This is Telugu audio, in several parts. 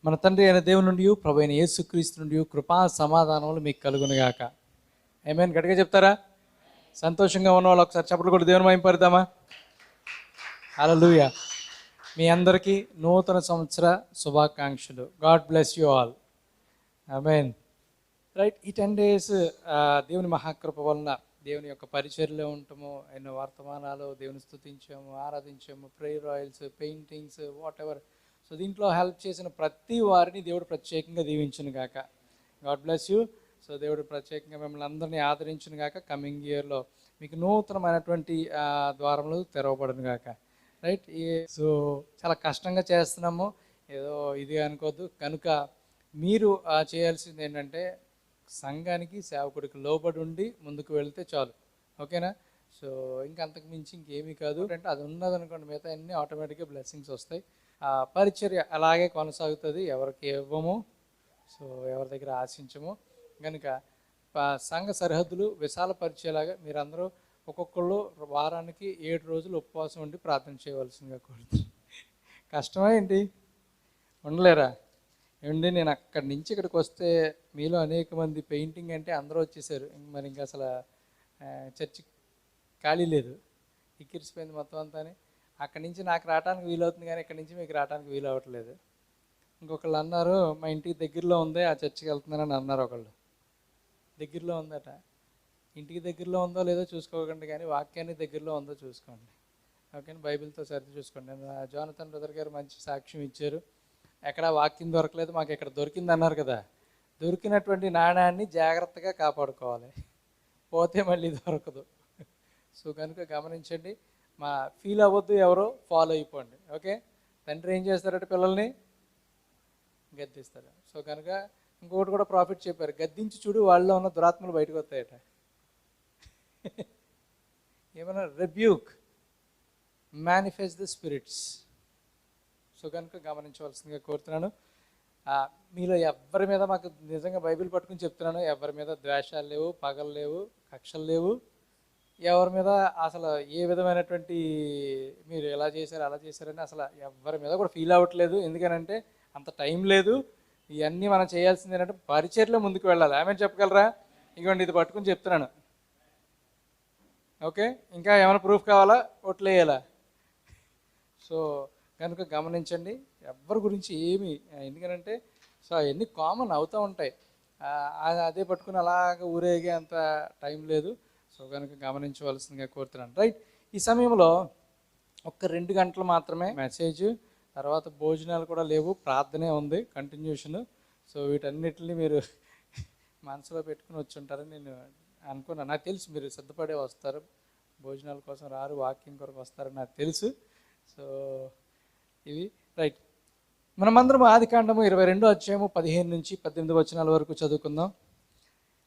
మన తండ్రి అయిన దేవుని నుండి ప్రభు అయిన యేసుక్రీస్తు నుండి కృపా సమాధానములు మీకు కలుగునుగాక. ఆమేన్. గట్టిగా చెప్తారా? సంతోషంగా ఉన్న వాళ్ళు ఒకసారి చప్పట్లు కొట్టి దేవుని మహిమపరుద్దామా? హల్లెలూయా. మీ అందరికీ నూతన సంవత్సర శుభాకాంక్షలు. God bless you all. Amen. Right, ఈ 10 days దేవుని మహాకృప వలన దేవుని యొక్క పరిచర్యలో ఉంటాము. ఎన్నో వర్తమానాలు దేవుని స్తుతించాము, ఆరాధించాము, prayer oils, paintings, whatever. So దీంట్లో హెల్ప్ చేసిన ప్రతి వారిని దేవుడు ప్రత్యేకంగా దీవించును గాక. God bless you. సో దేవుడు ప్రత్యేకంగా మిమ్మల్ని అందరినీ ఆదరించును గాక. కమింగ్ ఇయర్లో మీకు నూతనమైనటువంటి ద్వారములు తెరవబడును గాక. రైట్, సో చాలా కష్టంగా చేస్తున్నాము, ఏదో ఇది అనుకోవద్దు. కనుక మీరు చేయాల్సింది ఏంటంటే సంఘానికి సేవకుడికి లోబడి ఉండి ముందుకు వెళ్తే చాలు. ఓకేనా? సో ఇంకా అంతకు మించి ఇంకేమీ కాదు. అంటే అది ఉన్నదనుకోండి, మిగతా అన్నీ ఆటోమేటిక్గా బ్లెస్సింగ్స్ వస్తాయి. పరిచర్య అలాగే కొనసాగుతుంది, ఎవరికి ఇవ్వము, సో ఎవరి దగ్గర ఆశించము. కనుక సంఘ సరిహద్దులు విశాలపరిచేలాగా మీరందరూ ఒక్కొక్కళ్ళు వారానికి 7 రోజులు ఉపవాసం ఉండి ప్రార్థన చేయవలసిందిగా కోరుతున్నాను. కష్టమా ఏంటి? ఉండలేరా? ఏమండి, నేను అక్కడి నుంచి ఇక్కడికి వస్తే మీలో అనేక మంది పెయింటింగ్ అంటే అందరూ వచ్చేసారు. మరి ఇంకా అసలు చర్చి ఖాళీ లేదు, ఎక్కిరిసిపోయింది మొత్తం అంతా. అక్కడి నుంచి నాకు రావడానికి వీలవుతుంది, కానీ ఇక్కడి నుంచి మీకు రావడానికి వీలు అవ్వట్లేదు. ఇంకొకళ్ళు అన్నారు, మా ఇంటికి దగ్గరలో ఉంది, ఆ చర్చికి వెళ్తున్నానని అన్నారు. ఒకళ్ళు దగ్గరలో ఉందట. ఇంటికి దగ్గరలో ఉందో లేదో చూసుకోకండి, కానీ వాక్యానికి దగ్గరలో ఉందో చూసుకోండి. ఓకే, బైబిల్తో సరి చూసుకోండి. నేను జోనతన్ బ్రదర్ గారు మంచి సాక్ష్యం ఇచ్చారు. ఎక్కడ వాక్యం దొరకలేదు, మాకు ఇక్కడ దొరికింది అన్నారు కదా. దొరికినటువంటి నాణ్యాన్ని జాగ్రత్తగా కాపాడుకోవాలి, పోతే మళ్ళీ దొరకదు. సో కనుక గమనించండి, మా ఫీల్ అవ్వద్దు, ఎవరో ఫాలో అయిపోండి. ఓకే, తండ్రి ఏం చేస్తారంటే పిల్లల్ని గద్దిస్తారు. సో కనుక ఇంకొకటి కూడా ప్రాఫిట్ చెప్పారు, గద్దించి చూడు వాళ్ళలో ఉన్న దురాత్మలు బయటకు వస్తాయట. ఏమన్నా rebuke, manifest the spirits. So కనుక గమనించవలసిందిగా కోరుతున్నాను. మీలో ఎవరి మీద, మాకు నిజంగా బైబిల్ పట్టుకుని చెప్తున్నాను, ఎవరి మీద ద్వేషాలు లేవు, పగలు లేవు, కక్షలు లేవు. ఎవరి మీద అసలు ఏ విధమైనటువంటి మీరు ఎలా చేశారు అలా చేశారని అసలు ఎవరి మీద కూడా ఫీల్ అవ్వట్లేదు. ఎందుకనంటే అంత టైం లేదు. ఇవన్నీ మనం చేయాల్సింది ఏంటంటే పరిచర్లో ముందుకు వెళ్ళాలి. ఆమె చెప్పగలరా? ఇదిగోండి, ఇది పట్టుకుని చెప్తున్నాను. ఓకే, ఇంకా ఏమైనా ప్రూఫ్ కావాలా? ఓట్లు వేయాలా? సో కనుక గమనించండి, ఎవరి గురించి ఏమి, ఎందుకనంటే సో అవన్నీ కామన్ అవుతూ ఉంటాయి. అదే పట్టుకుని అలాగ ఊరేగే అంత టైం లేదు. సో కనుక గమనించవలసిందిగా కోరుతున్నాను. రైట్, ఈ సమయంలో 1-2 గంటలు మాత్రమే మెసేజ్, తర్వాత భోజనాలు కూడా లేవు, ప్రార్థనే ఉంది కంటిన్యూషన్. సో వీటన్నిటిని మీరు మనసులో పెట్టుకుని వచ్చి ఉంటారని నేను అనుకున్నాను. నాకు తెలుసు మీరు సిద్ధపడే వస్తారు, భోజనాల కోసం రారు, వాక్యం కొరకు వస్తారని నాకు తెలుసు. సో ఇవి రైట్. మనమందరం ఆదికాండము 22వ అధ్యాయము 15 నుంచి 18 వచనాల వరకు చదువుకుందాం.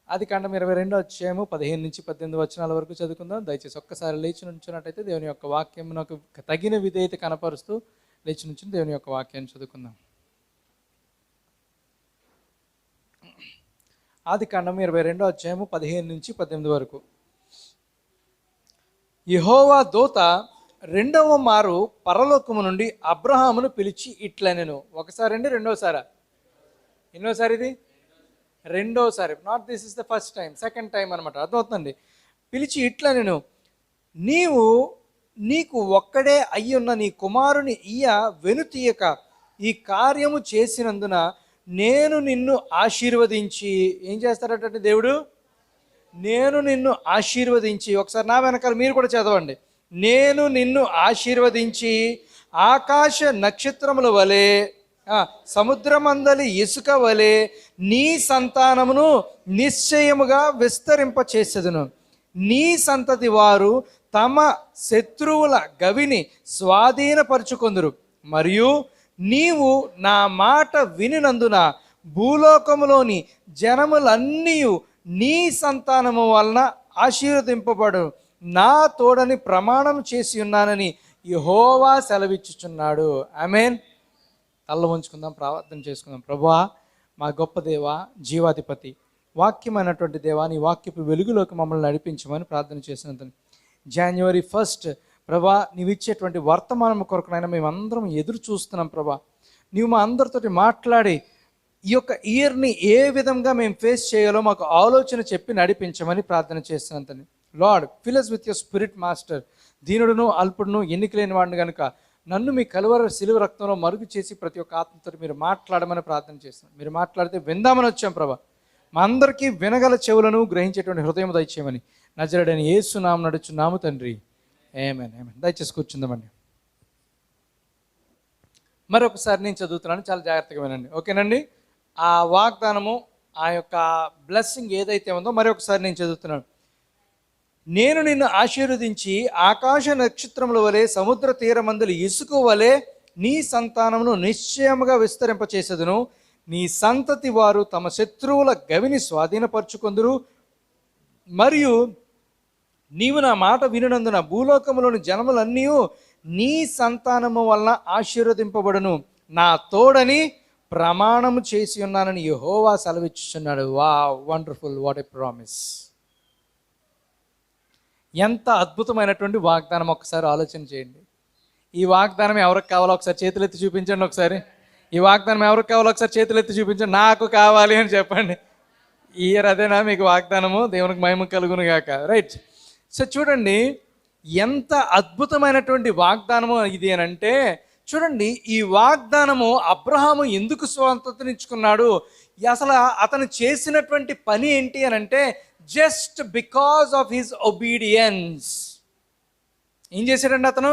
ఆదికాండం 22వ అధ్యాయము 15 నుంచి 18 వచనాల వరకు చదువుకుందాం. దయచేసి ఒక్కసారి లేచి నుంచున్నట్టయితే దేవుని యొక్క వాక్యం నాకు తగిన విధేయత కనపరుస్తూ లేచి నుంచి దేవుని యొక్క వాక్యాన్ని చదువుకుందాం. ఆదికాండం 22వ అధ్యాయము 15 నుంచి 18 వరకు. యెహోవా దూత 2వ మారు పరలోకము నుండి అబ్రహామును పిలిచి ఇట్లనెను. ఒకసారి అండి, రెండోసారా? ఎన్నోసారి ఇది? రెండోసారి. Not this is the first time, second time అనమాట. అర్థమవుతుందండి. పిలిచి ఇట్లనెను, నీకు ఒక్కడే అయ్యున్న నీ కుమారుని వెనుతీయక ఈ కార్యము చేసినందున నేను నిన్ను ఆశీర్వదించి, ఏం చేస్తారట దేవుడు? నేను నిన్ను ఆశీర్వదించి, ఒకసారి నా వెనకాల మీరు కూడా చదవండి. నేను నిన్ను ఆశీర్వదించి ఆకాశ నక్షత్రముల వలె, సముద్రమందలి ఇసుక వలె నీ సంతానమును నిశ్చయముగా విస్తరింపచేసెదను. నీ సంతతి వారు తమ శత్రువుల గవిని స్వాధీనపరుచుకొందురు. మరియు నీవు నా మాట వినినందున భూలోకములోని జనములన్నీ నీ సంతానము వలన ఆశీర్వదింపబడు. నా తోడని ప్రమాణం చేసి ఉన్నానని యెహోవా సెలవిచ్చుచున్నాడు. ఆమేన్. తల్ల ఉంచుకుందాం, ప్రార్థన చేసుకుందాం. ప్రభువా, మా గొప్ప దేవా, జీవాధిపతి, వాక్యమైనటువంటి దేవా, నీ వాక్యపు వెలుగులోకి మమ్మల్ని నడిపించమని ప్రార్థన చేసినంత January 1st ప్రభా, నీవు ఇచ్చేటువంటి వర్తమానం కొరకునైనా మేమందరం ఎదురు చూస్తున్నాం. ప్రభా, నీవు మా అందరితోటి మాట్లాడి ఈ యొక్క ఇయర్ని ఏ విధంగా మేము ఫేస్ చేయాలో మాకు ఆలోచన చెప్పి నడిపించమని ప్రార్థన చేస్తున్నాను తండ్రి. Lord, fill us with your spirit master. దీనుడును అల్పుడును ఎన్నిక లేని వాడిని కనుక నన్ను మీ కలువర సిలువ రక్తంలో మరుగు చేసి ప్రతి ఒక్క ఆత్మతో మీరు మాట్లాడమని ప్రార్థన చేస్తున్నాను. మీరు మాట్లాడితే విందామని వచ్చాం ప్రభా. మా అందరికీ వినగల చెవులను గ్రహించేటువంటి హృదయం దయచేయమని నజరేయుడైన యేసు నామమున నడుచున్నాము తండ్రి. ఆమేన్, ఆమేన్. దయచేసి కూర్చుందామండి. మరొకసారి నేను చదువుతున్నాను, చాలా జాగ్రత్తగా వినండి, ఓకేనండి? ఆ వాగ్దానము, ఆ యొక్క బ్లెస్సింగ్ ఏదైతే ఉందో మరొకసారి నేను చదువుతున్నాను. నేను నిన్ను ఆశీర్వదించి ఆకాశ నక్షత్రముల వలె సముద్ర తీరమందుల ఇసుక వలె నీ సంతానమును నిశ్చయముగా విస్తరింపచేసేదను. నీ సంతతి వారు తమ శత్రువుల గవిని స్వాధీనపరచుకొందురు. మరియు నీవు నా మాట వినునందున భూలోకములోని జనములన్నీ నీ సంతానము వలన ఆశీర్వదింపబడును. నా తోడని ప్రమాణము చేసి ఉన్నానని యెహోవా సెలవిచ్చుచున్నాడు. వా వండర్ఫుల్, వాట్ ఏ ప్రామిస్. ఎంత అద్భుతమైనటువంటి వాగ్దానం, ఒకసారి ఆలోచన చేయండి. ఈ వాగ్దానం ఎవరికి కావాలో ఒకసారి చేతులెత్తి చూపించండి. ఒకసారి ఈ వాగ్దానం ఎవరికి కావాలో ఒకసారి చేతులెత్తి చూపించండి. నాకు కావాలి అని చెప్పండి. ఈ ఇయర్ అదేనా మీకు వాగ్దానము? దేవునికి మహిమ కలుగును గాక. రైట్. సో చూడండి, ఎంత అద్భుతమైనటువంటి వాగ్దానము ఇది అని అంటే, చూడండి ఈ వాగ్దానము అబ్రహాము ఎందుకు స్వాతంత్రించుకున్నాడు, అసలు అతను చేసినటువంటి పని ఏంటి అని అంటే, just because of his obedience. ఏం చేశాడండి అతను?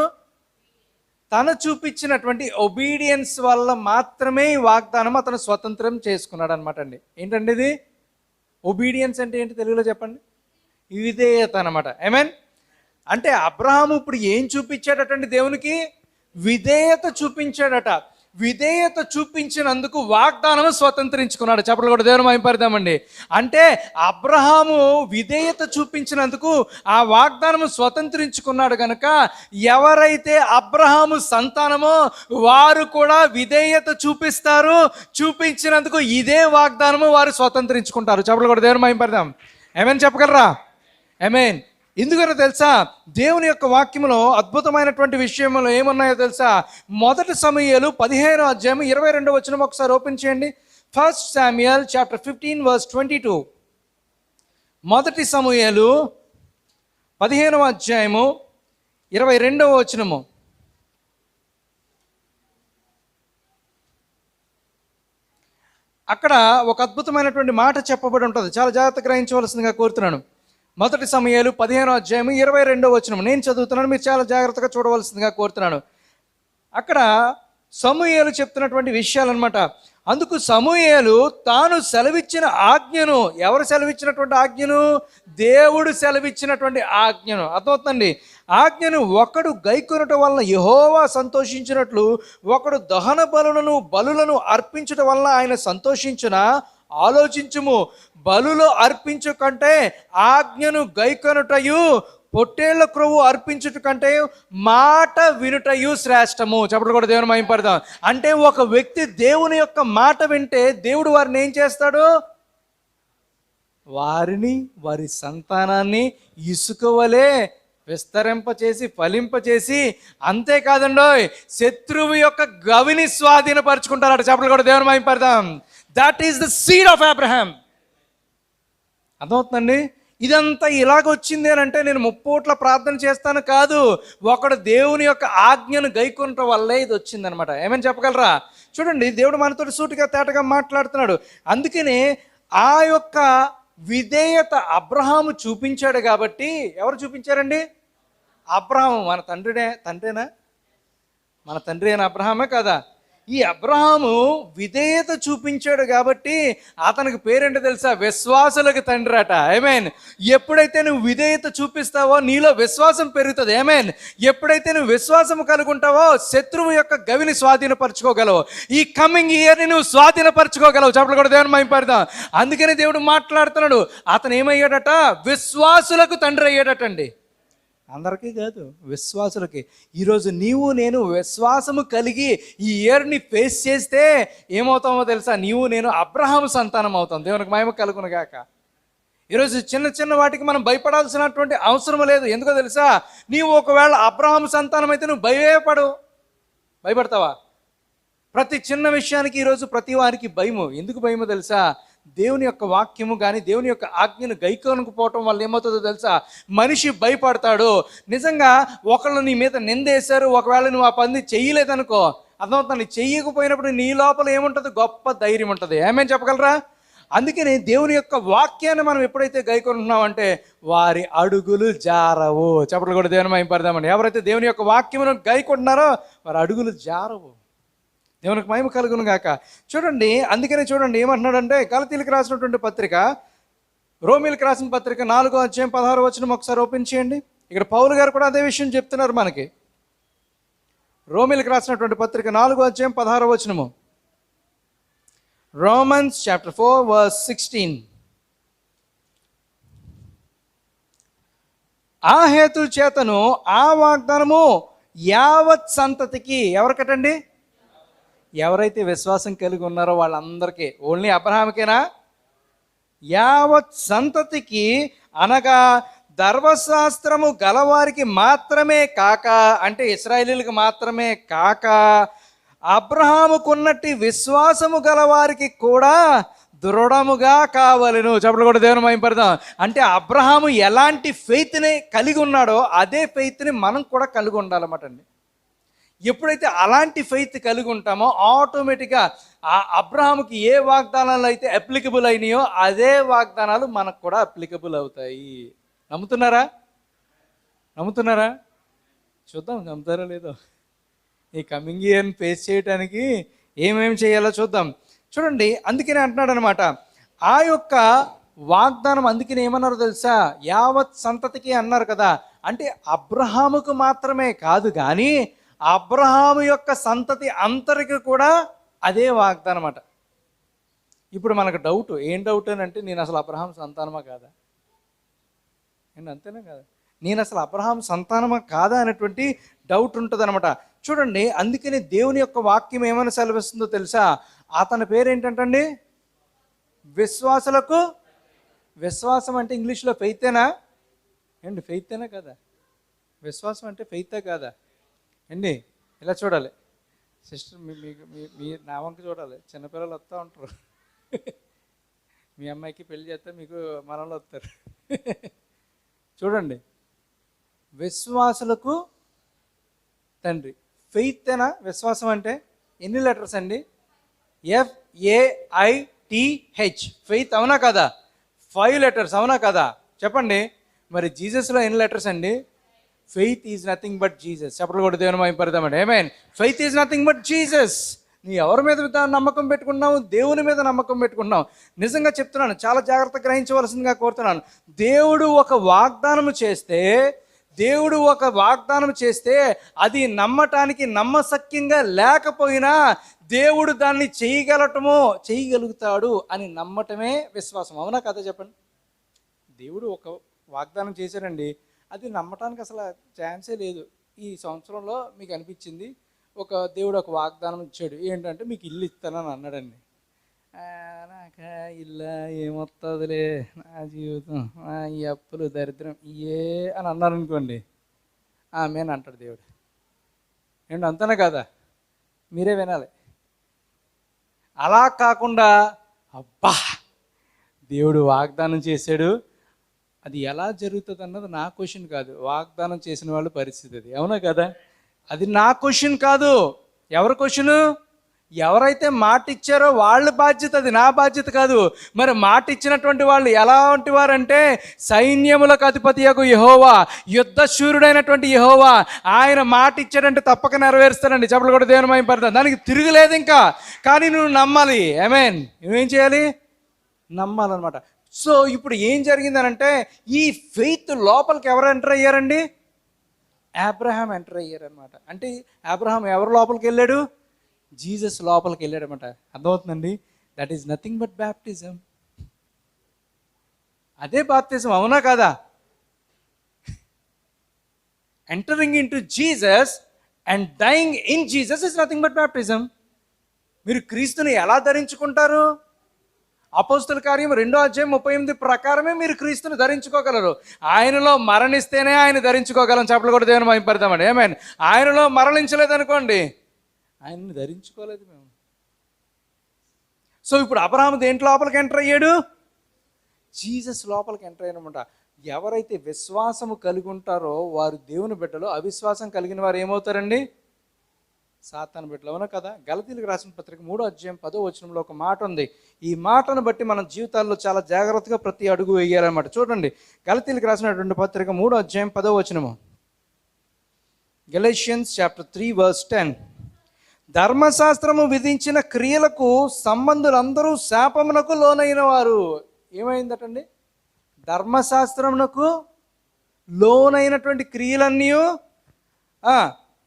తను చూపించినటువంటి ఒబీడియన్స్ వల్ల మాత్రమే ఈ వాగ్దానం అతను స్వతంత్రం చేసుకున్నాడు అనమాట అండి. ఏంటండి ఇది? ఒబీడియన్స్ అంటే ఏంటి తెలుగులో చెప్పండి? విధేయత అనమాట. ఆమేన్. అంటే అబ్రహాము ఇప్పుడు ఏం చూపించాడటండి దేవునికి? విధేయత చూపించాడట. విధేయత చూపించినందుకు వాగ్దానము స్వతంత్రించుకున్నాడు. చెప్పలు కూడా దేవుని మహిమపరుద్దామండి. అంటే అబ్రహాము విధేయత చూపించినందుకు ఆ వాగ్దానము స్వతంత్రించుకున్నాడు కనుక ఎవరైతే అబ్రహాము సంతానమో వారు కూడా విధేయత చూపిస్తారు. చూపించినందుకు ఇదే వాగ్దానము వారు స్వతంత్రించుకుంటారు. చెప్పలు కూడా దేవుని మహిమపరుద్దాం. ఆమేన్ చెప్పగలరా? ఆమేన్. ఎందుకనో తెలుసా, దేవుని యొక్క వాక్యములో అద్భుతమైనటువంటి విషయములు ఏమున్నాయో తెలుసా? మొదటి సమూయేలు 15వ అధ్యాయం 22వ వచనం ఒకసారి ఓపెన్ చేయండి. 1 Samuel chapter 15 verse 22. మొదటి సమూయేలు 15వ అధ్యాయము 22వ వచనము. అక్కడ ఒక అద్భుతమైనటువంటి మాట చెప్పబడి ఉంటుంది. చాలా జాగ్రత్తగా గ్రహించవలసిందిగా కోరుతున్నాను. మొదటి సమూయేలు 15వ అధ్యాయం 22వ వచనం నేను చదువుతున్నాను, మీరు చాలా జాగ్రత్తగా చూడవలసిందిగా కోరుతున్నాను. అక్కడ సమూయేలు చెప్తున్నటువంటి విషయాలు అనమాట. అందుకు సమూయేలు తాను సెలవిచ్చిన ఆజ్ఞను, ఎవరు సెలవిచ్చినటువంటి ఆజ్ఞను? దేవుడు సెలవిచ్చినటువంటి ఆజ్ఞను. అర్థమవుతుందండి? ఆజ్ఞను ఒకడు గైకొనటం వలన యెహోవా సంతోషించినట్లు ఒకడు దహన బలులను అర్పించటం వలన ఆయన సంతోషించునా? ఆలోచించుము. బలులు అర్పించు కంటే ఆజ్ఞను గైకొనుటయు పొట్టేళ్ల క్రొవ్వు అర్పించుట కంటే మాట వినుటయు శ్రేష్టము. చెప్పడం కూడా దేవుని మహిమపడదాం. అంటే ఒక వ్యక్తి దేవుని యొక్క మాట వింటే దేవుడు వారిని ఏం చేస్తాడు? వారి సంతానాన్ని ఇసుక వలె విస్తరింపచేసి ఫలింపచేసి, అంతేకాదండోయ్ శత్రువు యొక్క గవిని స్వాధీనపరుచుకుంటారట. చెప్పడం కూడా దేవుని మహిమపడదాం. That is the seed of Abraham. అర్థమవుతుందండి? ఇదంతా ఇలాగొచ్చింది అని అంటే నేను ముప్పోట్ల ప్రార్థన చేస్తాను కాదు, ఒకడు దేవుని యొక్క ఆజ్ఞను గైకొనటం వల్లే ఇది వచ్చిందనమాట. ఏమని చెప్పగలరా? చూడండి, దేవుడు మనతో సూటిగా తేటగా మాట్లాడుతున్నాడు. అందుకనే ఆ యొక్క విధేయత అబ్రహాము చూపించాడు కాబట్టి. ఎవరు చూపించారండి? అబ్రహాము. మన తండ్రేనా? మన తండ్రి అయిన అబ్రహామే కదా. ఈ అబ్రహాము విధేయత చూపించాడు కాబట్టి అతనికి పేరేంటో తెలుసా? విశ్వాసులకు తండ్రి అట. ఆమేన్. ఎప్పుడైతే నువ్వు విధేయత చూపిస్తావో నీలో విశ్వాసం పెరుగుతుంది. ఆమేన్. ఎప్పుడైతే నువ్వు విశ్వాసం కలుగుంటావో శత్రువు యొక్క గవిని స్వాధీనపరచుకోగలవు. ఈ కమింగ్ ఇయర్ని నువ్వు స్వాధీనపరచుకోగలవు. చెప్పలు కూడా దేవుని మహిమపడదాం. అందుకని దేవుడు మాట్లాడుతున్నాడు. అతను ఏమయ్యాడట? విశ్వాసులకు తండ్రి అయ్యాడటండి. అందరికీ కాదు, విశ్వాసులకి. ఈరోజు నీవు నేను విశ్వాసము కలిగి ఈ ఇయర్ని ఫేస్ చేస్తే ఏమవుతామో తెలుసా? నీవు నేను అబ్రహాము సంతానం అవుతాం. దేవునికి మహిమ కలుగును గాక. ఈరోజు చిన్న చిన్న వాటికి మనం భయపడాల్సినటువంటి అవసరం లేదు. ఎందుకో తెలుసా? నీవు ఒకవేళ అబ్రహాము సంతానం అయితే నువ్వు భయపడతావా? ప్రతి చిన్న విషయానికి ఈరోజు ప్రతి వారికి భయము. ఎందుకు భయమో తెలుసా? దేవుని యొక్క వాక్యము కానీ దేవుని యొక్క ఆజ్ఞను గైకోనకపోవటం వల్ల ఏమవుతుందో తెలుసా? మనిషి భయపడతాడు. నిజంగా ఒకళ్ళు నీ మీద నిందేశారు, ఒకవేళ నువ్వు ఆ పని చెయ్యలేదనుకో, అర్థమవుతుంది, చెయ్యకపోయినప్పుడు నీ లోపల ఏముంటుంది? గొప్ప ధైర్యం ఉంటుంది. ఏమేం చెప్పగలరా? అందుకని దేవుని యొక్క వాక్యాన్ని మనం ఎప్పుడైతే గైకొంటున్నామంటే వారి అడుగులు జారవు. చెప్పలు కూడా దేవుని మహిమపడదామని. ఎవరైతే దేవుని యొక్క వాక్యమును గైకొంటున్నారో వారి అడుగులు జారవు. దేవునికి మహిమ కలుగును గాక. చూడండి, అందుకనే చూడండి ఏమంటున్నాడంటే, గలతీయులకు రాసినటువంటి పత్రిక, రోమీలకు రాసిన పత్రిక 4వ అధ్యాయం 16వ వచనం ఒకసారి ఓపెన్ చేయండి. ఇక్కడ పౌలు గారు కూడా అదే విషయం చెప్తున్నారు మనకి. రోమీలకు రాసినటువంటి పత్రిక 4వ అధ్యాయం 16వ వచనము. Romans chapter 4 verse 16. ఆ హేతు చేతను ఆ వాగ్దానము యావత్ సంతతికి, ఎవరికటండి? ఎవరైతే విశ్వాసం కలిగి ఉన్నారో వాళ్ళందరికీ. ఓన్లీ అబ్రహాముకేనా? యావత్ సంతతికి అనగా ధర్మశాస్త్రము గలవారికి మాత్రమే కాక, అంటే ఇశ్రాయేలీలకు మాత్రమే కాక, అబ్రహాముకున్నట్టి విశ్వాసము గలవారికి కూడా దృఢముగా కావలెను. చెప్పలు కూడా దేవుని మహిమపడదాం. అంటే అబ్రహాము ఎలాంటి ఫెయిత్ని కలిగి ఉన్నాడో అదే ఫెయిత్ని మనం కూడా కలిగి ఉండాలన్నమాట అండి. ఎప్పుడైతే అలాంటి ఫెయిత్ కలిగి ఉంటామో ఆటోమేటిక్గా ఆ అబ్రహాముకి ఏ వాగ్దానాలు అయితే అప్లికబుల్ అయినాయో అదే వాగ్దానాలు మనకు కూడా అప్లికబుల్ అవుతాయి. నమ్ముతున్నారా? నమ్ముతున్నారా? చూద్దాం నమ్ముతారా లేదో. ఈ కమింగ్ ఇయర్ని ఫేస్ చేయడానికి ఏమేమి చేయాలో చూద్దాం. చూడండి, అందుకనే అంటున్నాడు అనమాట, ఆ యొక్క వాగ్దానం. అందుకని ఏమన్నారో తెలుసా? యావత్ సంతతికి అన్నారు కదా. అంటే అబ్రహాముకు మాత్రమే కాదు కానీ అబ్రహాము యొక్క సంతతి అంతరికి కూడా అదే వాగ్దానం అన్నమాట. ఇప్పుడు మనకు డౌట్, ఏం డౌట్ అని అంటే, నేను అసలు అబ్రహాం సంతానమా కాదా? అండి అంతేనా కాదా? నేను అసలు అబ్రహాం సంతానమా కాదా అనేటువంటి డౌట్ ఉంటుంది అనమాట. చూడండి, అందుకని దేవుని యొక్క వాక్యం ఏమైనా సెలవిస్తుందో తెలుసా? అతని పేరు ఏంటంటండి? విశ్వాసులకు. విశ్వాసం అంటే ఇంగ్లీష్లో ఫెయితేనా అండి? ఫెయితేనా కదా? విశ్వాసం అంటే ఫెయితే కాదా అండి? ఇలా చూడాలి సిస్టర్, మీ నా వంక చూడాలి. చిన్నపిల్లలు వస్తూ ఉంటారు. మీ అమ్మాయికి పెళ్లి చేస్తే మీకు మనలో వస్తారు. చూడండి, విశ్వాసులకు తండ్రి. ఫెయితేనా విశ్వాసం అంటే? ఎన్ని లెటర్స్ అండి? FAITH. ఫెయిత్ అవునా కదా? 5 లెటర్స్ అవునా కదా? చెప్పండి. మరి జీసస్లో ఎన్ని లెటర్స్ అండి? Faith is nothing but Jesus. చెప్పలు కూడా దేవుని మహిమపడదామండి. Amen. Faith is nothing but Jesus. నీ ఎవరి మీద నమ్మకం పెట్టుకున్నావు? దేవుని మీద నమ్మకం పెట్టుకున్నావు. నిజంగా చెప్తున్నాను, చాలా జాగ్రత్తగా గ్రహించవలసిందిగా కోరుతున్నాను. దేవుడు ఒక వాగ్దానం చేస్తే అది నమ్మటానికి నమ్మశక్యంగా లేకపోయినా దేవుడు దాన్ని చేయగలుగుతాడు అని నమ్మటమే విశ్వాసం. అవునా కదా? చెప్పండి. దేవుడు ఒక వాగ్దానం చేశారండి, అది నమ్మటానికి అసలు ఛాన్సే లేదు. ఈ సంవత్సరంలో మీకు అనిపించింది దేవుడు ఒక వాగ్దానం ఇచ్చాడు, ఏంటంటే మీకు ఇల్లు ఇస్తానని అన్నాడండి. నాకు ఇల్లు ఏమొస్తుందిలే, నా జీవితం ఈ అప్పులు దరిద్రం ఇయే అని అన్నారనుకోండి, ఆమెన్ అంటాడు దేవుడు. ఏంటి అంతనే కదా? మీరే వినాలి. అలా కాకుండా అబ్బా దేవుడు వాగ్దానం చేశాడు, అది ఎలా జరుగుతుంది అన్నది నా క్వశ్చన్ కాదు, వాగ్దానం చేసిన వాళ్ళ పరిస్థితి అది. అవునా కదా? అది నా క్వశ్చన్ కాదు. ఎవరి క్వశ్చను? ఎవరైతే మాట ఇచ్చారో వాళ్ళ బాధ్యత, అది నా బాధ్యత కాదు. మరి మాట ఇచ్చినటువంటి వాళ్ళు ఎలాంటి వారంటే, సైన్యములకు అధిపతియగు యెహోవా, యుద్ధ శూరుడైనటువంటి యెహోవా, ఆయన మాట ఇచ్చాడంటే తప్పక నెరవేరుస్తాడండి. చెప్పలు కూడా దేవుని మహిమపడతాడు. దానికి తిరుగులేదు ఇంకా. కానీ నువ్వు నమ్మాలి. ఆమేన్. నువ్వేం చేయాలి? నమ్మాలన్నమాట. సో ఇప్పుడు ఏం జరిగిందనంటే, ఈ ఫెయిత్ లోపలికి ఎవరు ఎంటర్ అయ్యారండి? అబ్రహాం ఎంటర్ అయ్యారనమాట. అంటే అబ్రహాం ఎవరు లోపలికి వెళ్ళాడు? జీసస్ లోపలికి వెళ్ళాడనమాట. అర్థమవుతుందండి? That is nothing but baptism. అదే బాప్తిజం. అవునా కదా? Entering in to Jesus and dying in Jesus is nothing but baptism. మీరు క్రీస్తుని ఎలా ధరించుకుంటారు? అపోస్తల కార్యం 2వ అధ్యాయం 38 ప్రకారమే మీరు క్రీస్తుని ధరించుకోగలరు. ఆయనలో మరణిస్తేనే ఆయన ధరించుకోగలం. చెప్పలు కూడా దేవుని మహిమపడతామండి. ఆమేన్. ఆయనలో మరణించలేదనుకోండి, ఆయనని ధరించుకోలేదు మేము. సో ఇప్పుడు అబ్రహాము దేంట్లో లోపలికి ఎంటర్ అయ్యాడు? జీసస్ లోపలికి ఎంటర్ అయ్యానమాట. ఎవరైతే విశ్వాసము కలిగి ఉంటారో వారు దేవుని బిడ్డలు, అవిశ్వాసం కలిగిన వారు ఏమవుతారండి? సాతాను బిడ్డలు. అవునా కదా? గలతీయులకు రాసిన పత్రిక 3:10 ఒక మాట ఉంది. ఈ మాటను బట్టి మన జీవితాల్లో చాలా జాగ్రత్తగా ప్రతి అడుగు వేయాలన్నమాట. చూడండి, గలతీయులకు రాసినటువంటి పత్రిక 3:10. Galatians chapter 3:10. ధర్మశాస్త్రము విధించిన క్రియలకు సంబంధులందరూ శాపమునకు లోనైన వారు. ఏమైందటండి? ధర్మశాస్త్రమునకు లోనైనటువంటి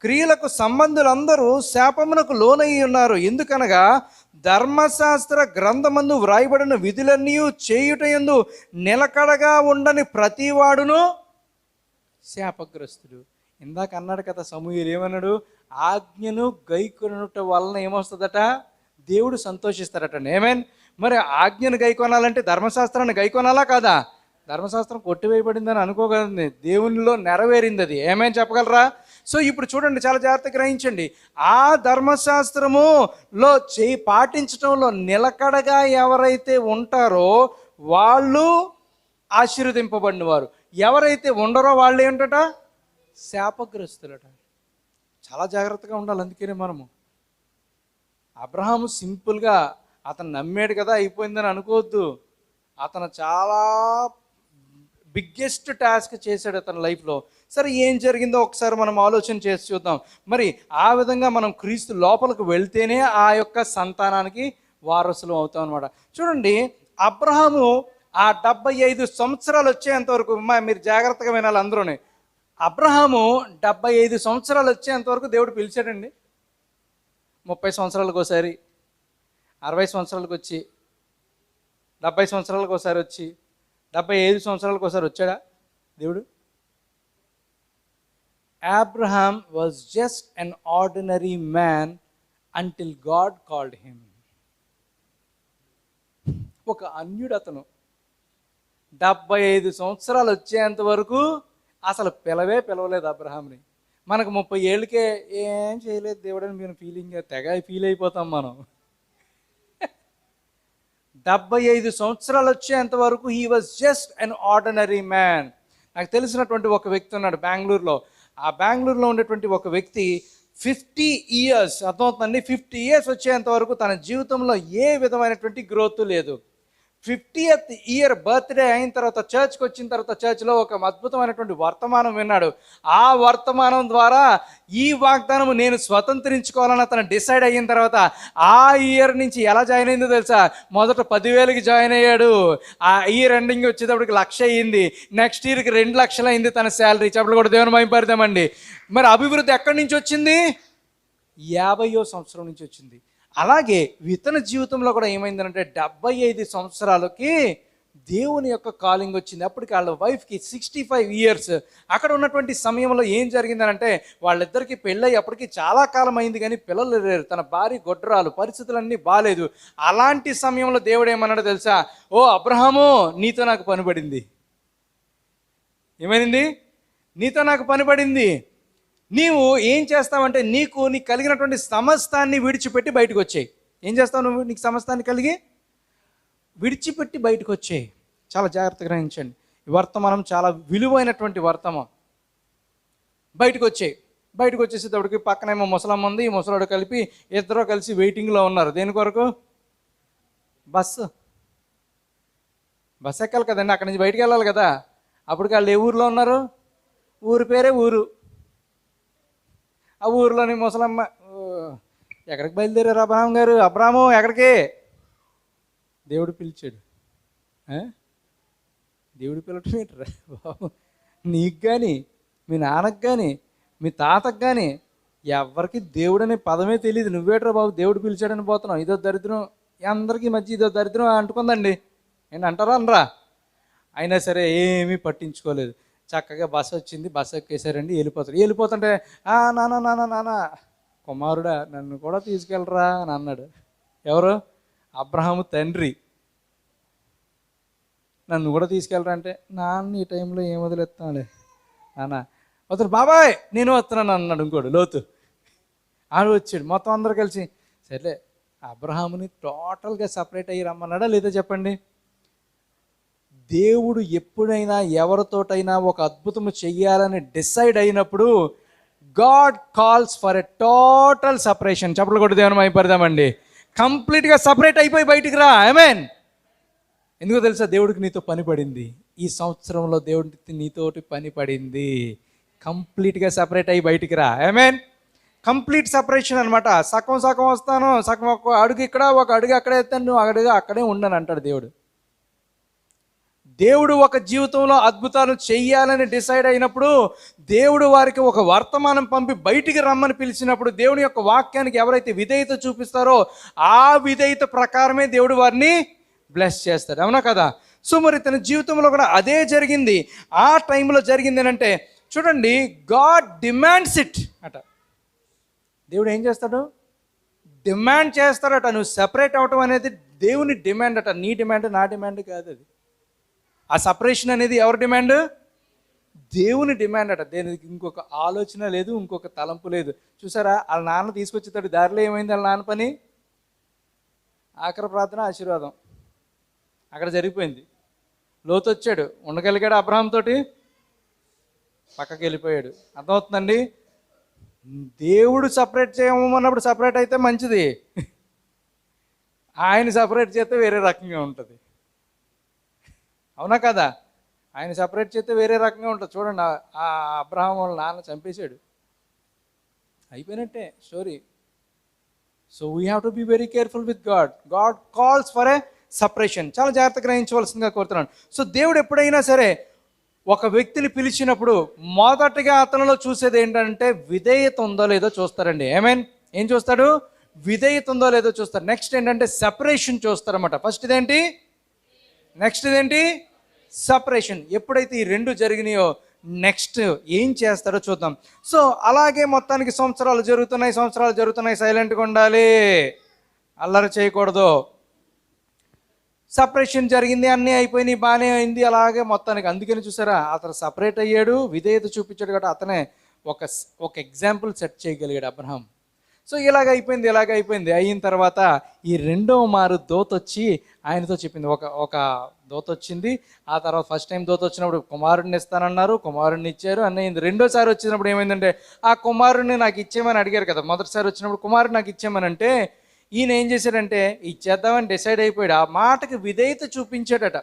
క్రియలకు సంబంధులందరూ శాపమునకు లోనై ఉన్నారు. ఎందుకనగా ధర్మశాస్త్ర గ్రంథమందు వ్రాయబడిన విధులన్నీ చేయుటయందు నిలకడగా ఉండని ప్రతివాడును శాపగ్రస్తుడు. ఇందాక అన్నాడు కదా సమూయేలు, ఏమన్నాడు? ఆజ్ఞను గైకొనుట వలన ఏమొస్తుందట? దేవుడు సంతోషిస్తాడట. ఏమేన్? మరి ఆజ్ఞను గైకొనాలంటే ధర్మశాస్త్రాన్ని గైకొనాలా కాదా? ధర్మశాస్త్రం కొట్టివేయబడిందని అనుకోగలండి, దేవునిలో నెరవేరింది అది. ఏమేం చెప్పగలరా? సో ఇప్పుడు చూడండి, చాలా జాగ్రత్తగా గ్రహించండి. ఆ ధర్మశాస్త్రములో పాటించడంలో నిలకడగా ఎవరైతే ఉంటారో వాళ్ళు ఆశీర్వదింపబడిన వారు. ఎవరైతే ఉండరో వాళ్ళు ఏంటట? శాపగ్రస్తులట. చాలా జాగ్రత్తగా ఉండాలి. అందుకనే మనము అబ్రహాము సింపుల్గా అతను నమ్మాడు కదా అయిపోయిందని అనుకోవద్దు. అతను చాలా బిగ్గెస్ట్ టాస్క్ చేశాడు అతని లైఫ్లో. సరే, ఏం జరిగిందో ఒకసారి మనం ఆలోచన చేసి చూద్దాం. మరి ఆ విధంగా మనం క్రీస్తు లోపలికి వెళ్తేనే ఆ యొక్క సంతానానికి వారసులు అవుతాం అనమాట. చూడండి, అబ్రహాము ఆ 75 సంవత్సరాలు వచ్చేంతవరకు, మీరు జాగ్రత్తగా వినాలి అందరూనే, అబ్రహాము 75 సంవత్సరాలు వచ్చేంతవరకు దేవుడు పిలిచాడండి. 30 సంవత్సరాలకు ఒకసారి, 60 సంవత్సరాలకు వచ్చి, 70 సంవత్సరాలకు ఒకసారి వచ్చి, 75 సంవత్సరాలకు ఒకసారి వచ్చాడా దేవుడు? Abraham was just an ordinary man until God called him. ఒక అన్యుడు అతను 75 సంవత్సరాలు వచ్చేంత వరకు అసలు పిలవలేదు అబ్రహాంని. మనకు 30 ఏళ్ళకే ఏం చేయలేదు దేవుడు అని మీరు తెగ ఫీల్ అయిపోతాం మనం. 75 సంవత్సరాలు వచ్చేంత వరకు he was just an ordinary man. నాకు తెలిసినటువంటి ఒక వ్యక్తి ఉన్నాడు బెంగళూరులో. ఆ బెంగళూరులో ఉండేటువంటి ఒక వ్యక్తి 50 ఇయర్స్, అర్థమవుతుందండి, 50 ఇయర్స్ వచ్చేంత వరకు తన జీవితంలో ఏ విధమైనటువంటి గ్రోత్ లేదు. 50th ఇయర్ బర్త్డే అయిన తర్వాత చర్చ్కి వచ్చిన తర్వాత చర్చ్లో ఒక అద్భుతమైనటువంటి వర్తమానం విన్నాడు. ఆ వర్తమానం ద్వారా ఈ వాగ్దానం నేను స్వతంత్రించుకోవాలని అతను డిసైడ్ అయిన తర్వాత ఆ ఇయర్ నుంచి ఎలా జాయిన్ అయిందో తెలుసా? మొదట 10,000కి జాయిన్ అయ్యాడు. ఆ ఇయర్ ఎండింగ్ వచ్చేటప్పటికి 1,00,000 అయింది. నెక్స్ట్ ఇయర్కి 2,00,000 అయింది తన శాలరీ. చెప్పలు కూడా దేవుని మహిమపడదామండి. మరి అభివృద్ధి ఎక్కడి నుంచి వచ్చింది? 50వ సంవత్సరం నుంచి వచ్చింది. అలాగే ఇతని జీవితంలో కూడా ఏమైందంటే 75 సంవత్సరాలకి దేవుని యొక్క కాలింగ్ వచ్చింది. అప్పటికి వాళ్ళ వైఫ్కి 65 ఇయర్స్. అక్కడ ఉన్నటువంటి సమయంలో ఏం జరిగిందనంటే వాళ్ళిద్దరికి పెళ్ళయి అప్పటికి చాలా కాలం అయింది, కానీ పిల్లలు లేరు. తన భార్య గొడ్రాలు, పరిస్థితులన్నీ బాగాలేదు. అలాంటి సమయంలో దేవుడు ఏమన్నాడో తెలుసా? ఓ అబ్రహాము, నీతో నాకు పని పడింది. ఏమైంది? నీతో నాకు పని పడింది. నీవు ఏం చేస్తావంటే నీకు కలిగినటువంటి సమస్తాన్ని విడిచిపెట్టి బయటకు వచ్చేయి. ఏం చేస్తావు నువ్వు? నీకు సమస్తాన్ని కలిగి విడిచిపెట్టి బయటకు వచ్చేయి. చాలా జాగ్రత్తగా గ్రహించండి. ఈ వర్తమానం చాలా విలువైనటువంటి వర్తమానం. బయటకు వచ్చేయి. బయటకు వచ్చేసేటప్పటికి పక్కనేమో ముసలమ్మ ఉంది, ఈ ముసలాడు కలిపి ఇద్దరు కలిసి వెయిటింగ్లో ఉన్నారు. దేని కొరకు? బస్సు ఎక్కాలి కదండి, అక్కడి నుంచి బయటికి వెళ్ళాలి కదా. అప్పటికి వాళ్ళు ఏ ఊరిలో ఉన్నారు? ఊరి పేరే ఊరు. ఆ ఊరిలోని ముసలమ్మ, ఎక్కడికి బయలుదేరారు అబ్రహాం గారు? అబ్రహాము ఎక్కడికి? దేవుడు పిలిచాడు. దేవుడు పిలవటం ఏంటరా బాబు? నీకు కానీ, మీ నాన్నకు కానీ, మీ తాతకు కానీ ఎవరికి దేవుడు అనే పదమే తెలియదు. నువ్వేట్రా బాబు దేవుడు పిలిచాడని పోతున్నావు? ఇదో దరిద్రం, అందరికీ మధ్య ఇదో దరిద్రం అంటుకుందండి. ఏంటి అంటారా? అనరా? అయినా సరే ఏమీ పట్టించుకోలేదు. చక్కగా బస్సు వచ్చింది, బస్సు ఎక్కేసారండి, వెళ్ళిపోతుంటే నాన్న కుమారుడా నన్ను కూడా తీసుకెళ్ళరా అని అన్నాడు. ఎవరు? అబ్రహాము తండ్రి. నన్ను కూడా తీసుకెళ్ళరా అంటే, నాన్న ఈ టైంలో ఏం వదిలేస్తానులే నాన్న, వద్దు బాబాయ్ నేను వస్తున్నాను అన్నాడు ఇంకోడు లోతు. ఆడు వచ్చాడు. మొత్తం అందరు కలిసి సర్లే అబ్రహాముని టోటల్గా సపరేట్ అయ్యి రమ్మన్నాడా లేదా చెప్పండి? దేవుడు ఎప్పుడైనా ఎవరితోటైనా ఒక అద్భుతము చెయ్యాలని డిసైడ్ అయినప్పుడు God calls for a total separation. చెప్పలు కొట్టి దేవుని అయిపోదామండి. కంప్లీట్గా సపరేట్ అయిపోయి బయటికి రా. ఆమేన్. ఎందుకో తెలుసా? దేవుడికి నీతో పని పడింది. ఈ సంవత్సరంలో దేవుడికి నీతోటి పని పడింది. కంప్లీట్గా సపరేట్ అయ్యి బయటికి రా. ఆమేన్. కంప్లీట్ సపరేషన్ అనమాట. సగం సగం వస్తాను, సగం ఒక అడుగు ఇక్కడ ఒక అడుగు అక్కడే ఎత్తాను, నువ్వు అడుగు అక్కడే ఉండను అంటాడు దేవుడు. దేవుడు ఒక జీవితంలో అద్భుతాలు చెయ్యాలని డిసైడ్ అయినప్పుడు, దేవుడు వారికి ఒక వర్తమానం పంపి బయటికి రమ్మని పిలిచినప్పుడు, దేవుని యొక్క వాక్యానికి ఎవరైతే విధేయత చూపిస్తారో ఆ విధేయత ప్రకారమే దేవుడు వారిని బ్లెస్ చేస్తాడు. అవునా కదా? సో మరి తన జీవితంలో కూడా అదే జరిగింది. ఆ టైంలో జరిగింది ఏంటంటే, చూడండి, గాడ్ డిమాండ్స్ ఇట్ అట. దేవుడు ఏం చేస్తాడు? డిమాండ్ చేస్తాడట. నువ్వు సెపరేట్ అవటం అనేది దేవుని డిమాండ్ అట. నీ డిమాండ్, నా డిమాండ్ కాదు అది. ఆ సపరేషన్ అనేది ఎవరి డిమాండ్? దేవుని డిమాండ్ అట. దేనికి ఇంకొక ఆలోచన లేదు, ఇంకొక తలంపు లేదు. చూసారా, వాళ్ళ నాన్న తీసుకొచ్చేటాడు. దారిలో ఏమైంది వాళ్ళ నాన్న పని? ఆఖరి ప్రార్థన, ఆశీర్వాదం అక్కడ జరిగిపోయింది. లోతు వచ్చాడు, ఉండగలిగాడు అబ్రహాం తోటి, పక్కకి వెళ్ళిపోయాడు. అర్థమవుతుందండి? దేవుడు సపరేట్ చేయమన్నప్పుడు సపరేట్ అయితే మంచిది, ఆయన సపరేట్ చేస్తే వేరే రకంగా ఉంటుంది. అవునా కదా? ఆయన సపరేట్ చేస్తే వేరే రకంగా ఉంటుంది. చూడండి, ఆ అబ్రహాం వాళ్ళ నాన్న చంపేశాడు, అయిపోయినట్టే story. So we have to be very careful with God. God calls for a separation. చాలా జాగ్రత్తగా గ్రహించవలసిందిగా కోరుతున్నాను. సో దేవుడు ఎప్పుడైనా సరే ఒక వ్యక్తిని పిలిచినప్పుడు మొదటగా అతనిలో చూసేది ఏంటంటే విధేయత ఉందో లేదో చూస్తారండి. ఆమేన్. ఏం చూస్తాడు? విధేయత ఉందో లేదో చూస్తారు. నెక్స్ట్ ఏంటంటే సెపరేషన్ చూస్తారన్నమాట. ఫస్ట్ ఇదేంటి, నెక్స్ట్ ఇదేంటి, సపరేషన్. ఎప్పుడైతే ఈ రెండు జరిగినాయో నెక్స్ట్ ఏం చేస్తారో చూద్దాం. సో అలాగే మొత్తానికి సంవత్సరాలు జరుగుతున్నాయి, సైలెంట్గా ఉండాలి, అల్లరి చేయకూడదు. సపరేషన్ జరిగింది, అన్నీ అయిపోయినాయి, బాగానే అయింది. అలాగే మొత్తానికి అందుకని చూసారా, అతను సపరేట్ అయ్యాడు, విధేయత చూపించాడు కాబట్టి అతనే ఒక ఎగ్జాంపుల్ సెట్ చేయగలిగాడు అబ్రహాం. సో ఇలాగ అయిపోయింది. అయిన తర్వాత ఈ రెండవ మారు దూత వచ్చి ఆయనతో చెప్పింది. ఒక దూత వచ్చింది. ఆ తర్వాత ఫస్ట్ టైం దూత వచ్చినప్పుడు కుమారుడిని ఇస్తానన్నారు, కుమారుడిని ఇచ్చారు అన్నయింది. రెండోసారి వచ్చినప్పుడు ఏమైందంటే, ఆ కుమారుడిని నాకు ఇచ్చేయమని అడిగారు కదా. మొదటిసారి వచ్చినప్పుడు కుమారుడు నాకు ఇచ్చేయమని అంటే, ఈయన ఏం చేశాడంటే ఇచ్చేద్దామని డిసైడ్ అయిపోయాడు. ఆ మాటకి విధేయత చూపించాడట.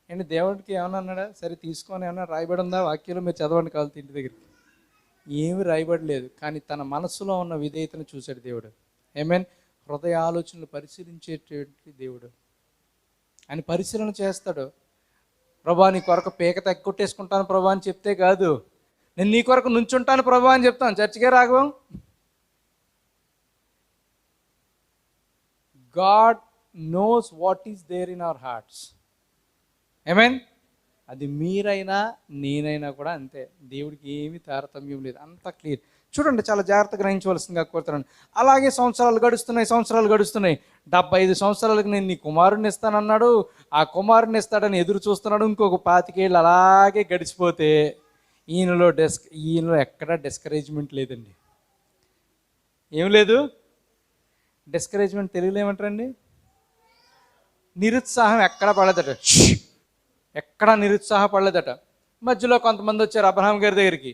ఏంటి, దేవుడికి ఏమన్నా అన్నాడా? సరే తీసుకొని ఏమన్నా రాయబడి ఉందా వాక్యంలో? మీరు చదవండి కావాలి ఇంటి దగ్గరికి. ఏమి రాయబడలేదు, కానీ తన మనసులో ఉన్న విధేయతను చూశాడు దేవుడు. ఆమేన్. హృదయ ఆలోచనలు పరిశీలించేటువంటి దేవుడు. ఆయన పరిశీలన చేస్తాడు. ప్రభా నీ కొరకు పీక తగ్గొట్టేసుకుంటాను ప్రభా అని చెప్తే కాదు, నేను నీ కొరకు నుంచుంటాను ప్రభా అని చెప్తాను. చర్చికే రాఘవం. God knows what is there in our hearts. Amen. అది మీరైనా నేనైనా కూడా అంతే. దేవుడికి ఏమీ తారతమ్యం లేదు, అంత క్లియర్. చూడండి, చాలా జాగ్రత్తగా గ్రహించవలసిందిగా కోరుతున్నాను. అలాగే సంవత్సరాలు గడుస్తున్నాయి. 75 సంవత్సరాలకు నేను నీ కుమారుడిని ఇస్తానన్నాడు. ఆ కుమారుడిని ఇస్తాడని ఎదురు చూస్తున్నాడు. ఇంకొక 25 ఏళ్ళు అలాగే గడిచిపోతే ఈయనలో ఎక్కడా డిస్కరేజ్మెంట్ లేదండి. ఏం లేదు. డిస్కరేజ్మెంట్ తెలుగులో ఏమంటారండి? నిరుత్సాహం ఎక్కడ పడలేదట. ఎక్కడ నిరుత్సాహపడలేదట. మధ్యలో కొంతమంది వచ్చారు అబ్రహాం గారి దగ్గరికి.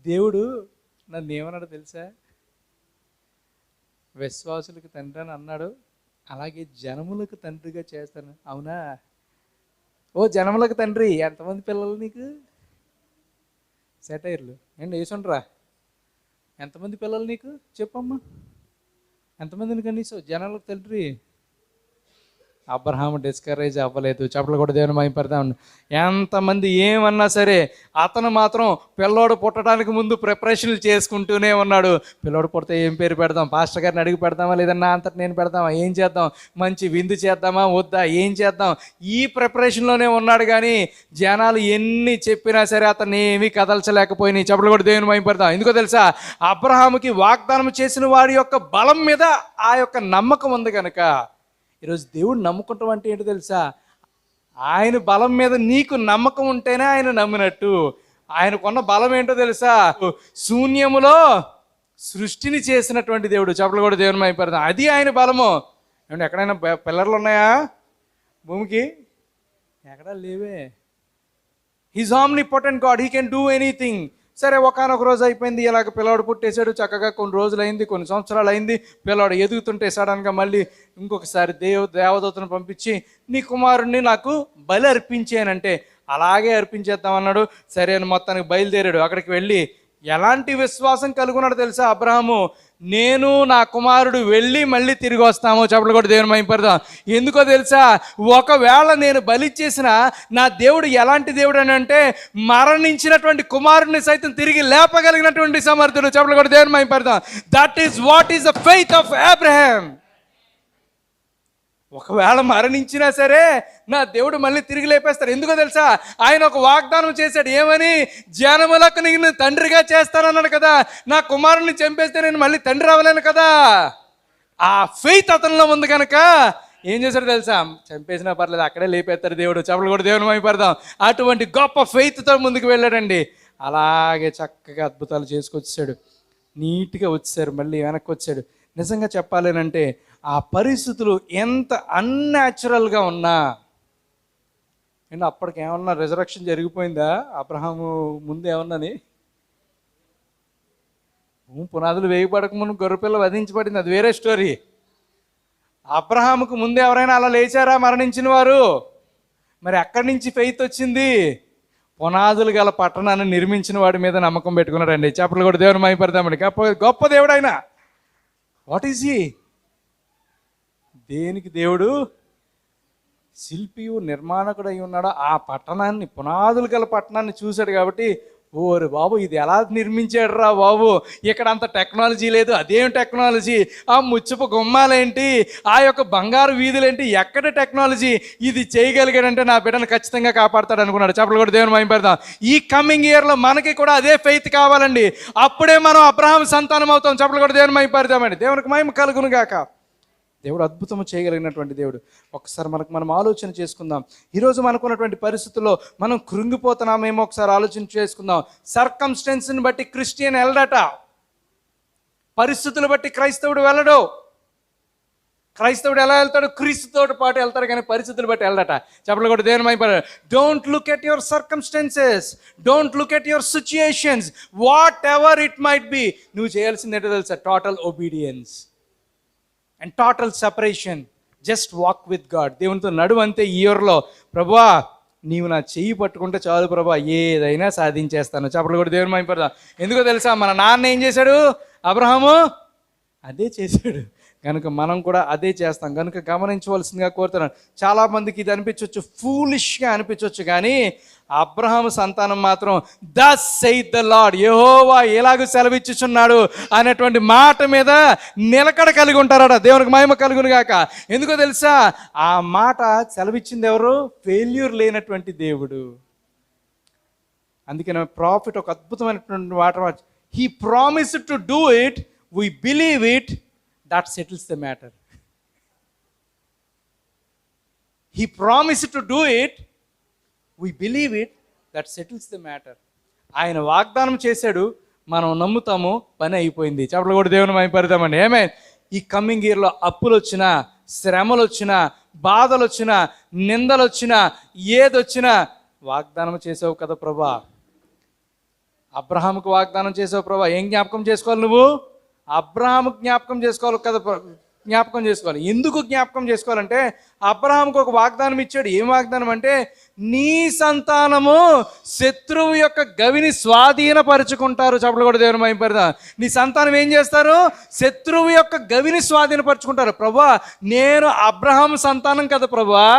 దేవుడు నన్ను ఏమన్నాడు తెలుసా? విశ్వాసులకు తండ్రి అని అన్నాడు, అలాగే జనములకు తండ్రిగా చేస్తాను. అవునా? ఓ జనములకు తండ్రి, ఎంతమంది పిల్లలు నీకు? సెటైర్లు ఏంటి వేసుండ్రా? ఎంతమంది పిల్లలు నీకు చెప్పమ్మా? ఎంతమందిని కనీసం జనాలకు తండ్రి? అబ్రహాము డిస్కరేజ్ అవ్వలేదు. చెప్పలు కూడా దేవుని మహిమపడతాం. ఎంతమంది ఏమన్నా సరే అతను మాత్రం పిల్లోడు పుట్టడానికి ముందు ప్రిపరేషన్లు చేసుకుంటూనే ఉన్నాడు. పిల్లోడు పుడితే ఏం పేరు పెడదాం? పాస్టర్ గారిని అడిగి పెడదామా, లేదన్నా అంతటి నేను పెడదామా, ఏం చేద్దాం, మంచి విందు చేద్దామా వద్దా, ఏం చేద్దాం, ఈ ప్రిపరేషన్లోనే ఉన్నాడు. కానీ జనాలు ఎన్ని చెప్పినా సరే అతన్ని ఏమీ కదల్చలేకపోయినాయి. చెప్పలు కూడా దేవుని మహిమపడతాం. ఎందుకో తెలుసా? అబ్రహాముకి వాగ్దానం చేసిన వారి యొక్క బలం మీద ఆ యొక్క నమ్మకం ఉంది కనుక. ఈరోజు దేవుడు నమ్ముకుంటాం అంటే ఏంటో తెలుసా? ఆయన బలం మీద నీకు నమ్మకం ఉంటేనే ఆయన నమ్మినట్టు. ఆయనకున్న బలం ఏంటో తెలుసా? శూన్యములో సృష్టిని చేసినటువంటి దేవుడు. చెప్పలు కూడా దేవుని మైపడదాం. అది ఆయన బలము. ఏమంటే ఎక్కడైనా పిల్లర్లు ఉన్నాయా భూమికి? ఎక్కడా లేవే. He's omnipotent God, he can do anything. సరే, ఒకానొక రోజు అయిపోయింది, ఇలాగ పిల్లవాడు పుట్టేశాడు, చక్కగా కొన్ని రోజులు అయింది, కొన్ని సంవత్సరాలు అయింది, పిల్లవాడు ఎదుగుతుంటే సడన్గా మళ్ళీ ఇంకొకసారి దేవదూతను పంపించి నీ కుమారుణ్ణి నాకు బలి అర్పించానంటే అలాగే అర్పించేద్దామన్నాడు. సరే అని మొత్తానికి బయలుదేరాడు. అక్కడికి వెళ్ళి ఎలాంటి విశ్వాసం కలుగున్నాడు తెలుసా అబ్రహాము? నేను నా కుమారుడు వెళ్ళి మళ్ళీ తిరిగి వస్తాము. చెప్పలు కూడా దేవుని మహిమపడదాం. ఎందుకో తెలుసా? ఒకవేళ నేను బలిచ్చేసిన నా దేవుడు ఎలాంటి దేవుడు అని అంటే మరణించినటువంటి కుమారుడిని సైతం తిరిగి లేపగలిగినటువంటి సమర్థుడు. చెప్పలు కూడా దేవుని మహిమపడదాం. That is what is the faith of Abraham. ఒకవేళ మరణించినా సరే నా దేవుడు మళ్ళీ తిరిగి లేపేస్తాడు. ఎందుకో తెలుసా? ఆయన ఒక వాగ్దానం చేశాడు. ఏమని? జనములకు నేను తండ్రిగా చేస్తానన్నాడు కదా. నా కుమారుని చంపేస్తే నేను మళ్ళీ తండ్రి అవ్వలేను కదా. ఆ ఫెయిత్ అతనిలో ఉంది కనుక ఏం చేశాడు తెలుసా? చంపేసినా పర్లేదు, అక్కడే లేపేస్తాడు దేవుడు. చెప్పలు కూడా దేవుని మహిమపడదాం. అటువంటి గొప్ప ఫెయిత్తో ముందుకు వెళ్ళాడండి. అలాగే చక్కగా అద్భుతాలు చేసుకొచ్చాడు. నీట్గా వచ్చారు, మళ్ళీ వెనక్కి వచ్చాడు. నిజంగా చెప్పాలేనంటే ఆ పరిస్థితులు ఎంత అన్యాచురల్గా ఉన్నా, అండ్ అప్పటికి ఏమన్నా రిజరక్షన్ జరిగిపోయిందా అబ్రహాము ముందు ఏమన్నాని? పునాదులు వేయబడక ముందు గొర్రెపిల్ల వధించబడింది, అది వేరే స్టోరీ. అబ్రహాముకు ముందు ఎవరైనా అలా లేచారా మరణించిన వారు? మరి అక్కడి నుంచి ఫెయిత్ వచ్చింది. పునాదులు గల పట్టణాన్ని నిర్మించిన వాడి మీద నమ్మకం పెట్టుకున్నాడండి. చెప్పలు కూడా దేవుని మహిమపడదామండి. గొప్ప దేవుడు ఆయన. What is he? దేనికి దేవుడు? శిల్పియు నిర్మాణకుడు అయి ఉన్నాడు. ఆ పట్టణాన్ని, పునాదులు గల పట్టణాన్ని చూశాడు కాబట్టి, ఓరు బాబు ఇది ఎలా నిర్మించాడు రా బాబు, ఇక్కడ అంత టెక్నాలజీ లేదు. అదేం టెక్నాలజీ? ఆ ముచ్చపు గుమ్మాలేంటి, ఆ యొక్క బంగారు వీధులేంటి, ఎక్కడ టెక్నాలజీ? ఇది చేయగలిగాడంటే నా బిడ్డను ఖచ్చితంగా కాపాడతాడు అనుకున్నాడు. చెప్పలు కూడా దేవుని మహిమ పెడదాం. ఈ కమింగ్ ఇయర్లో మనకి కూడా అదే ఫెయిత్ కావాలండి. అప్పుడే మనం అబ్రహాం సంతానం అవుతాం. చెప్పలు కూడా దేవుని మహిమ పెడదామండి. దేవునికి మహిమ కలుగును గాక. దేవుడు అద్భుతము చేయగలిగినటువంటి దేవుడు. ఒకసారి మనం ఆలోచన చేసుకుందాం. ఈరోజు మనకున్నటువంటి పరిస్థితుల్లో మనం కృంగిపోతున్నామేమో ఒకసారి ఆలోచన చేసుకుందాం. సర్కమ్స్టెన్స్ని బట్టి క్రిస్టియన్ వెళ్ళడట, పరిస్థితులు బట్టి క్రైస్తవుడు వెళ్ళడు. క్రైస్తవుడు ఎలా వెళ్తాడు? క్రీస్తుతో పాటు వెళ్తాడు, కానీ పరిస్థితులు బట్టి వెళ్ళడట. చెప్పలు కూడా దేవుని మహిమ. Don't look at your circumstances, don't look at your situations, whatever it might be. నువ్వు చేయాల్సింది ఏంటో తెలుసా? Total obedience and total separation. Just walk with God. దేవునితో నడువు అంతే. ఈ ఇయర్లో ప్రభువా నీవు నా చెయ్యి పట్టుకుంటే చాలు ప్రభువా, ఏదైనా సాధించేస్తాను. చెప్పలు కూడా దేవుని మహిమ పెడదాం. ఎందుకో తెలుసా? మన నాన్న ఏం చేశాడు? అబ్రహాము అదే చేశాడు కనుక మనం కూడా అదే చేస్తాం. కనుక గమనించవలసిందిగా కోరుతున్నాను. చాలామందికి ఇది అనిపించవచ్చు, ఫూలిష్గా అనిపించవచ్చు, కానీ అబ్రహాము సంతానం మాత్రం దస్ సెయిత్ ద లార్డ్, యెహోవా ఎలాగూ సెలవిచ్చుచున్నాడు అనేటువంటి మాట మీద నిలకడ కలిగి ఉంటారట. దేవునికి మహిమ కలుగును గాక. ఎందుకో తెలుసా? ఆ మాట సెలవిచ్చింది ఎవరు? ఫెయిల్యూర్ లేనటువంటి దేవుడు. అందుకని ప్రాఫిట్ ఒక అద్భుతమైనటువంటి మాట, he promised to do it, we believe it, that settles the matter. He promised to do it, we believe it, that settles the matter. ఆయన వాగ్దానం చేశాడు, మనం నమ్ముతాము, పని అయిపోయింది. చెప్పలు కూడా దేవుని మహిమ పెడదామండి. ఏమే ఈ కమింగ్ ఇయర్లో అప్పులు వచ్చినా, శ్రమలు వచ్చినా, బాధలు వచ్చినా, నిందలు వచ్చినా, ఏదొచ్చినా వాగ్దానం చేసావు కదా ప్రభా. అబ్రహాముకు వాగ్దానం చేసావు ప్రభా. ఏం జ్ఞాపకం చేసుకోవాలి నువ్వు? అబ్రహాము జ్ఞాపకం చేసుకోవాలి కదా, జ్ఞాపకం చేసుకోవాలి. ఎందుకు జ్ఞాపకం చేసుకోవాలంటే అబ్రహాముకు ఒక వాగ్దానం ఇచ్చాడు. ఏం వాగ్దానం అంటే, నీ సంతానము శత్రువు యొక్క గవిని స్వాధీనపరుచుకుంటారు. చెప్పలు కూడా దేవుని మహిమ పెడదాం. నీ సంతానం ఏం చేస్తారు? శత్రువు యొక్క గవిని స్వాధీనపరుచుకుంటారు. ప్రభువా నేను అబ్రహాము సంతానం కదా ప్రభువా,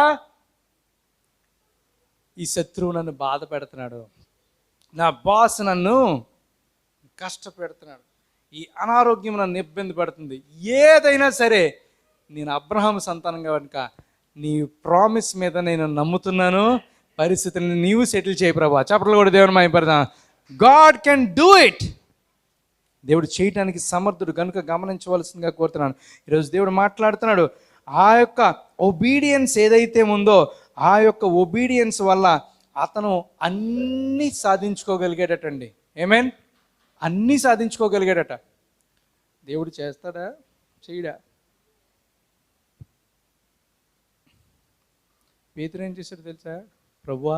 ఈ శత్రువు నన్ను బాధ పెడుతున్నాడు, నా బాస్ నన్ను కష్టపెడుతున్నాడు, ఈ అనారోగ్యం నన్ను ఇబ్బంది పడుతుంది, ఏదైనా సరే నేను అబ్రహాము సంతానం కనుక నీ ప్రామిస్ మీద నేను నమ్ముతున్నాను, పరిస్థితులను నీవు సెటిల్ చేయి ప్రభా. చెప్పలు కూడా దేవుని మహిమ పెడదాం. God can do it. దేవుడు చేయటానికి సమర్థుడు కనుక గమనించవలసిందిగా కోరుతున్నాను. ఈరోజు దేవుడు మాట్లాడుతున్నాడు. ఆ యొక్క ఒబీడియన్స్ ఏదైతే ఉందో, ఆ యొక్క ఒబీడియన్స్ వల్ల అతను అన్నీ సాధించుకోగలిగేటటండి. ఆమేన్. అన్నీ సాధించుకోగలిగాడట. దేవుడు చేస్తాడా చేయడా? పేతురు ఏం చేశాడు తెలుసా? ప్రభువా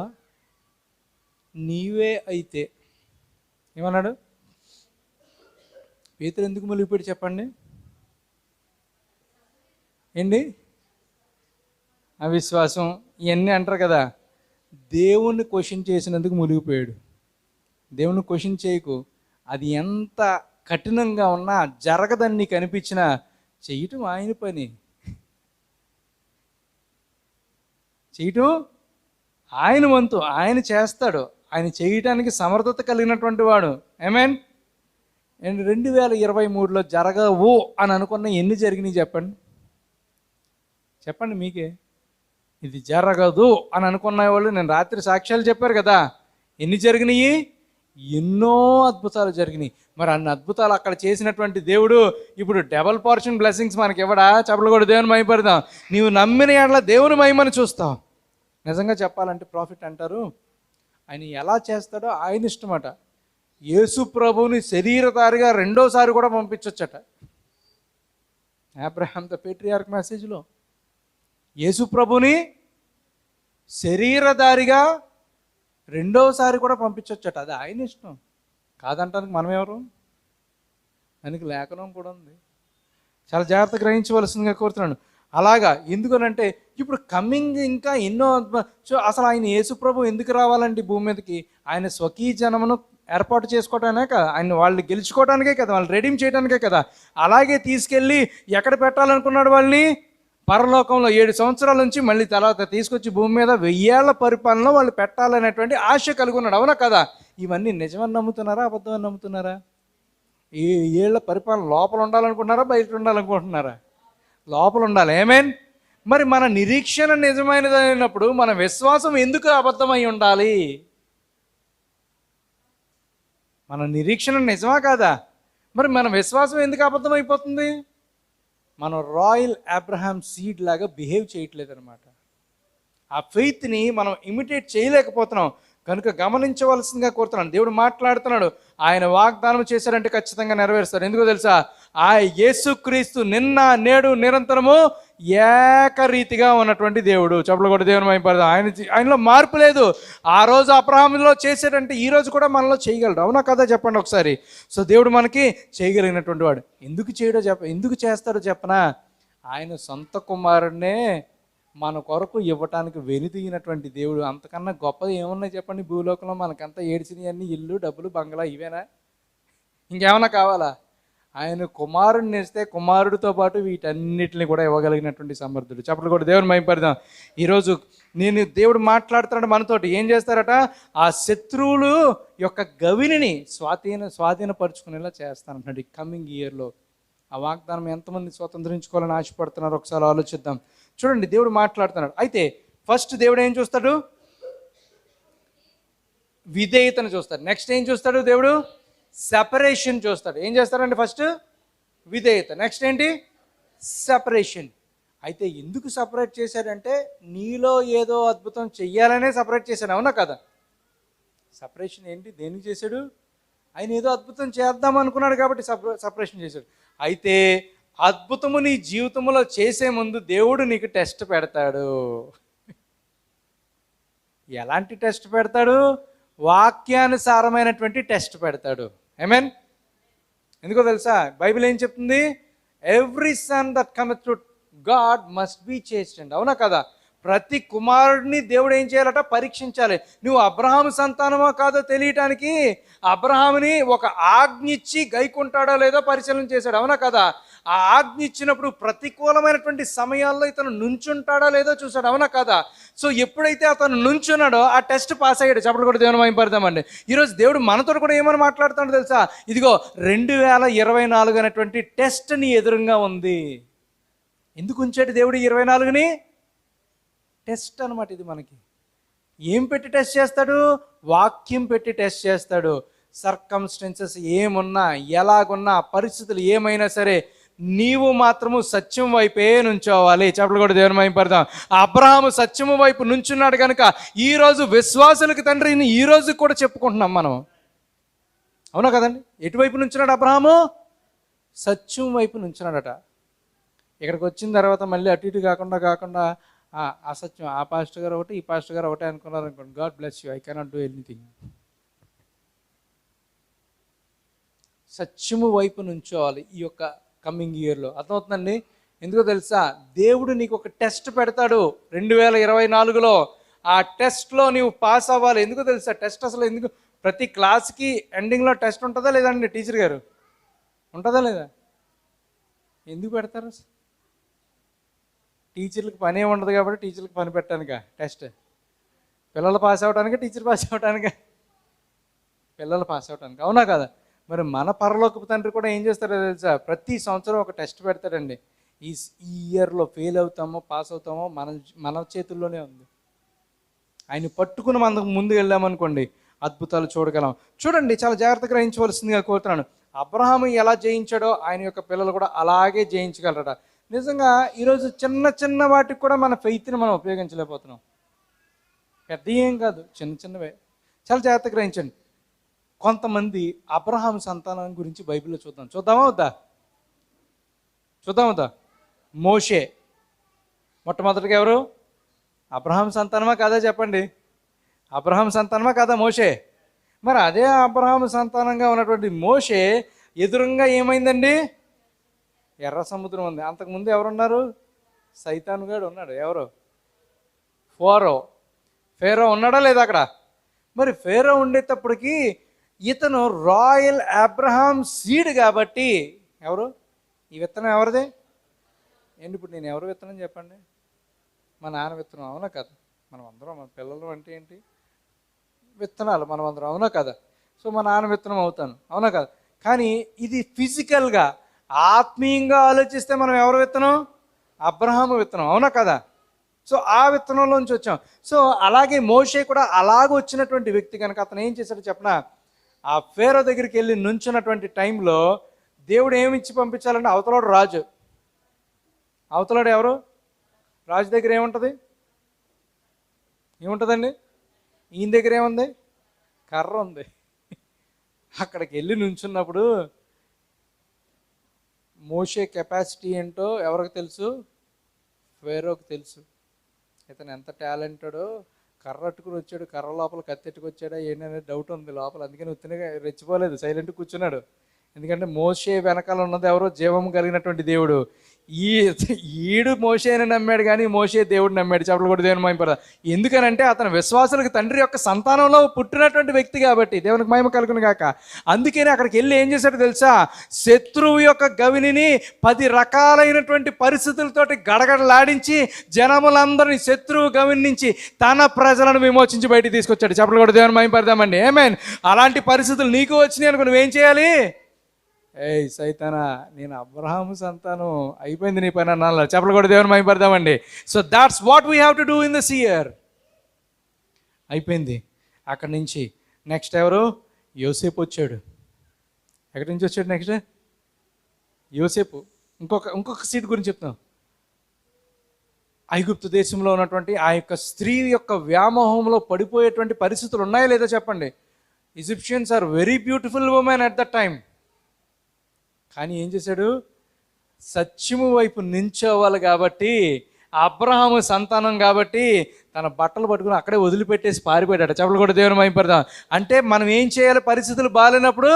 నీవే అయితే ఏమన్నాడు? పేతురు ఎందుకు మునిగిపోయాడు చెప్పండి? ఏంటి? అవిశ్వాసం ఇవన్నీ అంటారు కదా. దేవుణ్ణి క్వశ్చన్ చేసినందుకు మునిగిపోయాడు. దేవుణ్ణి క్వశ్చన్ చేయకు, అది ఎంత కఠినంగా ఉన్నా జరగదని నీకు అనిపించినా చేయటం ఆయన పని, చేయటం ఆయన వంతు, ఆయన చేస్తాడు. ఆయన చేయటానికి సమర్థత కలిగినటువంటి వాడు. ఆమేన్. 2023లో జరగవు అని అనుకున్న ఎన్ని జరిగినాయి చెప్పండి? చెప్పండి మీకే. ఇది జరగదు అని అనుకున్న వాళ్ళు నేను రాత్రి సాక్ష్యాలు చెప్పారు కదా, ఎన్ని జరిగినాయి? ఎన్నో అద్భుతాలు జరిగినాయి. మరి అన్ని అద్భుతాలు అక్కడ చేసినటువంటి దేవుడు ఇప్పుడు డబల్ పోర్షన్ బ్లెస్సింగ్స్ మనకి ఇవ్వడా? చెప్పలు కూడా దేవుని మహిమపడదాం. నీవు నమ్మిన ఎడల దేవుని మహిమని చూస్తావు. నిజంగా చెప్పాలంటే ప్రాఫిట్ అంటారు, ఆయన ఎలా చేస్తాడో ఆయన ఇష్టమట. యేసు ప్రభువుని శరీరధారిగా రెండోసారి కూడా పంపించొచ్చట. అబ్రహాం ద పేట్రియార్క్ మెసేజ్లో యేసు ప్రభుని శరీరధారిగా రెండోసారి కూడా పంపించొచ్చట. అది ఆయన ఇష్టం. కాదంటానికి మనం ఎవరు? దానికి లేఖనం కూడా ఉంది. చాలా జాగ్రత్తగా గ్రహించవలసిందిగా కోరుతున్నాను. అలాగా ఎందుకనంటే ఇప్పుడు కమింగ్ ఇంకా ఎన్నో అసలు ఆయన యేసు ప్రభు ఎందుకు రావాలండి భూమి మీదకి? ఆయన స్వకీయ జనమును ఏర్పాటు చేసుకోవడానే కదా, ఆయన వాళ్ళు గెలుచుకోవడానికే కదా, వాళ్ళు రెడీమ్ చేయడానికే కదా. అలాగే తీసుకెళ్ళి ఎక్కడ పెట్టాలనుకున్నాడు వాళ్ళని? పరలోకంలో 7 సంవత్సరాల నుంచి మళ్ళీ తర్వాత తీసుకొచ్చి భూమి మీద 1000 ఏళ్ల పరిపాలనలో వాళ్ళు పెట్టాలనేటువంటి ఆశ కలిగి ఉన్నాడు. అవునా కదా? ఇవన్నీ నిజమని నమ్ముతున్నారా, అబద్ధమని నమ్ముతున్నారా? ఈ 7 ఏళ్ల పరిపాలన లోపల ఉండాలనుకుంటున్నారా, బయట ఉండాలనుకుంటున్నారా? లోపల ఉండాలి. ఆమేన్. మరి మన నిరీక్షణ నిజమైనది అయినప్పుడు మన విశ్వాసం ఎందుకు అబద్ధమై ఉండాలి? మన నిరీక్షణ నిజమా కాదా? మరి మన విశ్వాసం ఎందుకు అబద్ధమైపోతుంది? మనం రాయల్ అబ్రహాం సీడ్ లాగా బిహేవ్ చేయట్లేదు అనమాట. ఆ ఫెయిత్ని మనం ఇమిటేట్ చేయలేకపోతున్నాం. కనుక గమనించవలసిందిగా కోరుతున్నాను. దేవుడు మాట్లాడుతున్నాడు. ఆయన వాగ్దానం చేశారంటే ఖచ్చితంగా నెరవేరుస్తాడు. ఎందుకో తెలుసా? ఆ యేసుక్రీస్తు నిన్న నేడు నిరంతరము ఏకరీతిగా ఉన్నటువంటి దేవుడు. చెప్పలు కూడా దేవుని మహిమపడదాం. ఆయనలో మార్పు లేదు. ఆ రోజు అబ్రహాములో చేసేటంటే ఈ రోజు కూడా మనలో చేయగలడు. అవునా కదా? చెప్పండి ఒకసారి. సో దేవుడు మనకి చేయగలిగినటువంటి వాడు. ఎందుకు చేస్తాడో చెప్పనా? ఆయన సొంత కుమారుడినే మన కొరకు ఇవ్వటానికి వెనుదిగినటువంటి దేవుడు. అంతకన్నా గొప్పది ఏమున్నాయి చెప్పండి భూలోకంలో? మనకంతా ఏడ్చినవి అన్ని ఇల్లు, డబ్బులు, బంగ్లా ఇవేనా? ఇంకేమన్నా కావాలా? ఆయన కుమారుడిని ఇస్తే కుమారుడితో పాటు వీటన్నిటిని కూడా ఇవ్వగలిగినటువంటి సమర్థుడు. చెప్పలు కూడా దేవుని మహిమపడదాం. ఈరోజు దేవుడు మాట్లాడుతున్నాడు మనతోటి. ఏం చేస్తారట? ఆ శత్రువులు యొక్క గవిని స్వాధీనపరుచుకునేలా చేస్తానంటున్నాడు ఈ కమింగ్ ఇయర్లో. ఆ వాగ్దానం ఎంతమంది స్వతంత్రించుకోవాలని ఆశపడుతున్నారు ఒకసారి ఆలోచిద్దాం. చూడండి, దేవుడు మాట్లాడుతున్నాడు. అయితే ఫస్ట్ దేవుడు ఏం చూస్తాడు? విధేయతను చూస్తాడు. నెక్స్ట్ ఏం చూస్తాడు దేవుడు? సెపరేషన్ చూస్తాడు. ఏం చేస్తాడండి? ఫస్ట్ విధేయత, నెక్స్ట్ ఏంటి? సెపరేషన్. అయితే ఎందుకు సపరేట్ చేశాడంటే నీలో ఏదో అద్భుతం చెయ్యాలనే సపరేట్ చేశాడు. అవునా కదా? సపరేషన్ ఏంటి? దేనికి చేశాడు? ఆయన ఏదో అద్భుతం చేద్దాం అనుకున్నాడు కాబట్టి సపరేషన్ చేశాడు. అయితే అద్భుతము నీ జీవితంలో చేసే ముందు దేవుడు నీకు టెస్ట్ పెడతాడు. ఎలాంటి టెస్ట్ పెడతాడు? వాక్యానుసారమైనటువంటి టెస్ట్ పెడతాడు. ఆమేన్. ఎందుకో తెలుసా? బైబిల్ ఏం చెప్తుంది? Every son that cometh to God must be chastened. అవునా కదా? ప్రతి కుమారుడిని దేవుడు ఏం చేయాలట? పరీక్షించాలి. నువ్వు అబ్రహాము సంతానమో కాదో తెలియటానికి అబ్రహాముని ఒక ఆజ్ఞ ఇచ్చి గైకుంటాడో లేదో పరిశీలన చేశాడు. అవునా కదా? ఆ ఆజ్ఞ ఇచ్చినప్పుడు ప్రతికూలమైనటువంటి సమయాల్లో ఇతను నుంచుంటాడో లేదో చూశాడు. అవునా కదా? సో ఎప్పుడైతే అతను నుంచున్నాడో ఆ టెస్ట్ పాస్ అయ్యాడు. చెప్పలు కూడా దేవుని మహిమపడదామండి. ఈరోజు దేవుడు మనతో కూడా ఏమని మాట్లాడుతాడో తెలుసా? ఇదిగో 2024 అనేటువంటి టెస్ట్ నీ ఎదురుగా ఉంది. ఎందుకు ఉంచాడు దేవుడు 24ని? టెస్ట్ అనమాట ఇది మనకి. ఏం పెట్టి టెస్ట్ చేస్తాడు? వాక్యం పెట్టి టెస్ట్ చేస్తాడు. సర్కమ్స్టెన్సెస్ ఏమున్నా, ఎలాగున్నా, పరిస్థితులు ఏమైనా సరే నీవు మాత్రము సత్యం వైపే నుంచోవాలి. చెప్పలు కూడా దేవుని మహిమపడదాం. అబ్రహాము సత్యము వైపు నుంచున్నాడు కనుక ఈరోజు విశ్వాసులకి తండ్రిని ఈ రోజు కూడా చెప్పుకుంటున్నాం మనం. అవునా కదండి? ఎటువైపు నుంచున్నాడు అబ్రహాము? సత్యం వైపు నుంచున్నాడట. ఇక్కడికి వచ్చిన తర్వాత మళ్ళీ అటు ఇటు కాకుండా అసత్యం, ఆ పాస్టర్ గారు ఒకటి, ఈ పాస్టర్ గారు ఒకటే అనుకున్నారు అనుకోండి, God bless you, I cannot do anything. సత్యము వైపు నుంచోవాలి ఈ యొక్క కమింగ్ ఇయర్లో. అర్థమవుతుందండి? ఎందుకో తెలుసా? దేవుడు నీకు ఒక టెస్ట్ పెడతాడు 2024లో. ఆ టెస్ట్లో నీవు పాస్ అవ్వాలి. ఎందుకో తెలుసా? టెస్ట్ అసలు ఎందుకు? ప్రతి క్లాస్కి ఎండింగ్లో టెస్ట్ ఉంటుందా లేదండి? టీచర్ గారు ఉంటుందా లేదా? ఎందుకు పెడతారు? టీచర్లకు పని ఏమి ఉండదు కాబట్టి టీచర్లకు పని పెట్టానుగా టెస్ట్. పిల్లలు పాస్ అవ్వడానికి, టీచర్ పాస్ అవ్వటానికి, పిల్లలు పాస్ అవ్వటానికి. అవునా కదా? మరి మన పరలోకపు తండ్రి కూడా ఏం చేస్తారో తెలుసా? ప్రతి సంవత్సరం ఒక టెస్ట్ పెడతాడండి. ఈ ఇయర్లో ఫెయిల్ అవుతామో పాస్ అవుతామో మన చేతుల్లోనే ఉంది. ఆయన పట్టుకుని మనం ముందుకు వెళ్ళామనుకోండి, అద్భుతాలు చూడగలం. చూడండి, చాలా జాగ్రత్తగా గ్రహించవలసిందిగా కోరుతున్నాను. అబ్రహాము ఎలా జయించాడో ఆయన యొక్క పిల్లలు కూడా అలాగే జయించగలరట. నిజంగా ఈరోజు చిన్న చిన్న వాటికి కూడా మన ఫెయిత్ని మనం ఉపయోగించలేకపోతున్నాం. పెద్ద ఏం కాదు, చిన్న చిన్నవే. చాలా జాగ్రత్తగా గ్రహించండి. కొంతమంది అబ్రహాం సంతానం గురించి బైబిల్లో చూద్దామా వద్దా? మోషే మొట్టమొదటిగా ఎవరు? అబ్రహాం సంతానమా కాదా చెప్పండి? అబ్రహాం సంతానమా కాదా మోషే? మరి అదే అబ్రహాం సంతానంగా ఉన్నటువంటి మోషే ఎదురుగా ఏమైందండి? ఎర్ర సముద్రం ఉంది. అంతకుముందు ఎవరున్నారు? సైతానుగాడు ఉన్నాడు. ఎవరు? ఫేరో ఉన్నాడా లేదా అక్కడ? మరి ఫేరో ఉండేటప్పటికి ఇతను రాయల్ అబ్రహాం సీడ్ కాబట్టి, ఎవరు ఈ విత్తనం? ఎవరిది? ఏంటి ఇప్పుడు నేను ఎవరు విత్తనం చెప్పండి? మా నాన్న విత్తనం. అవునా కదా? మనం అందరం, మన పిల్లలు అంటే ఏంటి? విత్తనాలు మనం అందరం. అవునా కదా? సో మా నాన్న విత్తనం అవుతాను. అవునా కదా? కానీ ఇది ఫిజికల్గా, ఆత్మీయంగా ఆలోచిస్తే మనం ఎవరు విత్తనం? అబ్రహాము విత్తనం. అవునా కదా? సో ఆ విత్తనంలోంచి వచ్చాం. సో అలాగే మోషే కూడా అలాగ వచ్చినటువంటి వ్యక్తి కనుక అతను ఏం చేశాడో చెప్పనా? ఆ ఫేరో దగ్గరికి వెళ్ళి నుంచున్నటువంటి టైంలో దేవుడు ఏమి ఇచ్చి పంపించాలంటే, అవతలాడు రాజు. అవతలాడు ఎవరు? రాజు దగ్గర ఏముంటుందండి? ఈయన దగ్గర ఏముంది? కర్ర ఉంది. అక్కడికి వెళ్ళి నుంచున్నప్పుడు మోషే కెపాసిటీ ఏంటో ఎవరికి తెలుసు? ఫేరోకి తెలుసు. ఇతను ఎంత టాలెంటెడో. కర్ర అట్టుకుని వచ్చాడు, కర్ర లోపల కత్తెట్టుకు వచ్చాడా ఏంటనేది డౌట్ ఉంది లోపల. అందుకని ఉత్తినగా రెచ్చిపోలేదు, సైలెంట్ కూర్చున్నాడు. ఎందుకంటే మోషే వెనకాల ఉన్నది ఎవరో? జీవం కలిగినటువంటి దేవుడు. ఈడు మోషేని నమ్మాడు కానీ మోషే దేవుడు నమ్మాడు. చెప్పలు కూడా దేవుని మహిమ పడదా. ఎందుకనంటే అతను విశ్వాసులకు తండ్రి యొక్క సంతానంలో పుట్టినటువంటి వ్యక్తి కాబట్టి దేవునికి మహిమ కలుగును గాక. అందుకని అక్కడికి వెళ్ళి ఏం చేశాడు తెలుసా? శత్రువు యొక్క గవిని 10 రకాలైనటువంటి పరిస్థితులతోటి గడగడలాడించి జనములందరినీ శత్రువు గవిని నుంచి తన ప్రజలను విమోచించి బయటికి తీసుకొచ్చాడు. చెప్పలు కూడా దేవుని మహిమ పడదామండి. ఆమేన్. అలాంటి పరిస్థితులు నీకు వచ్చినాయి అనుకో, నువ్వేం చేయాలి? ఏయ్ సైతానా, నేను అబ్రహాము సంతానం, అయిపోయింది నీ పని అన్నా. చెప్పలు కూడా దేవుని మహిమ పడదామండి. So that's what we have to do in this year. అయిపోయింది. అక్కడి నుంచి నెక్స్ట్ ఎవరు? యోసేపు వచ్చాడు. ఎక్కడి నుంచి వచ్చాడు నెక్స్ట్? యోసేపు. ఇంకొక సీట్ గురించి చెప్తాం. ఐగుప్తు దేశంలో ఉన్నటువంటి ఆ యొక్క స్త్రీ యొక్క వ్యామోహంలో పడిపోయేటువంటి పరిస్థితులు ఉన్నాయా లేదా చెప్పండి? Egyptians are very beautiful women at the time. కానీ ఏం చేశాడు? సత్యము వైపు నించోవాలి కాబట్టి, అబ్రహాము సంతానం కాబట్టి తన బట్టలు పట్టుకుని అక్కడే వదిలిపెట్టేసి పారిపోయాడు. చెప్పలు కూడా దేవుని మహిమ పడదాం. అంటే మనం ఏం చేయాలి? పరిస్థితులు బాగాలేనప్పుడు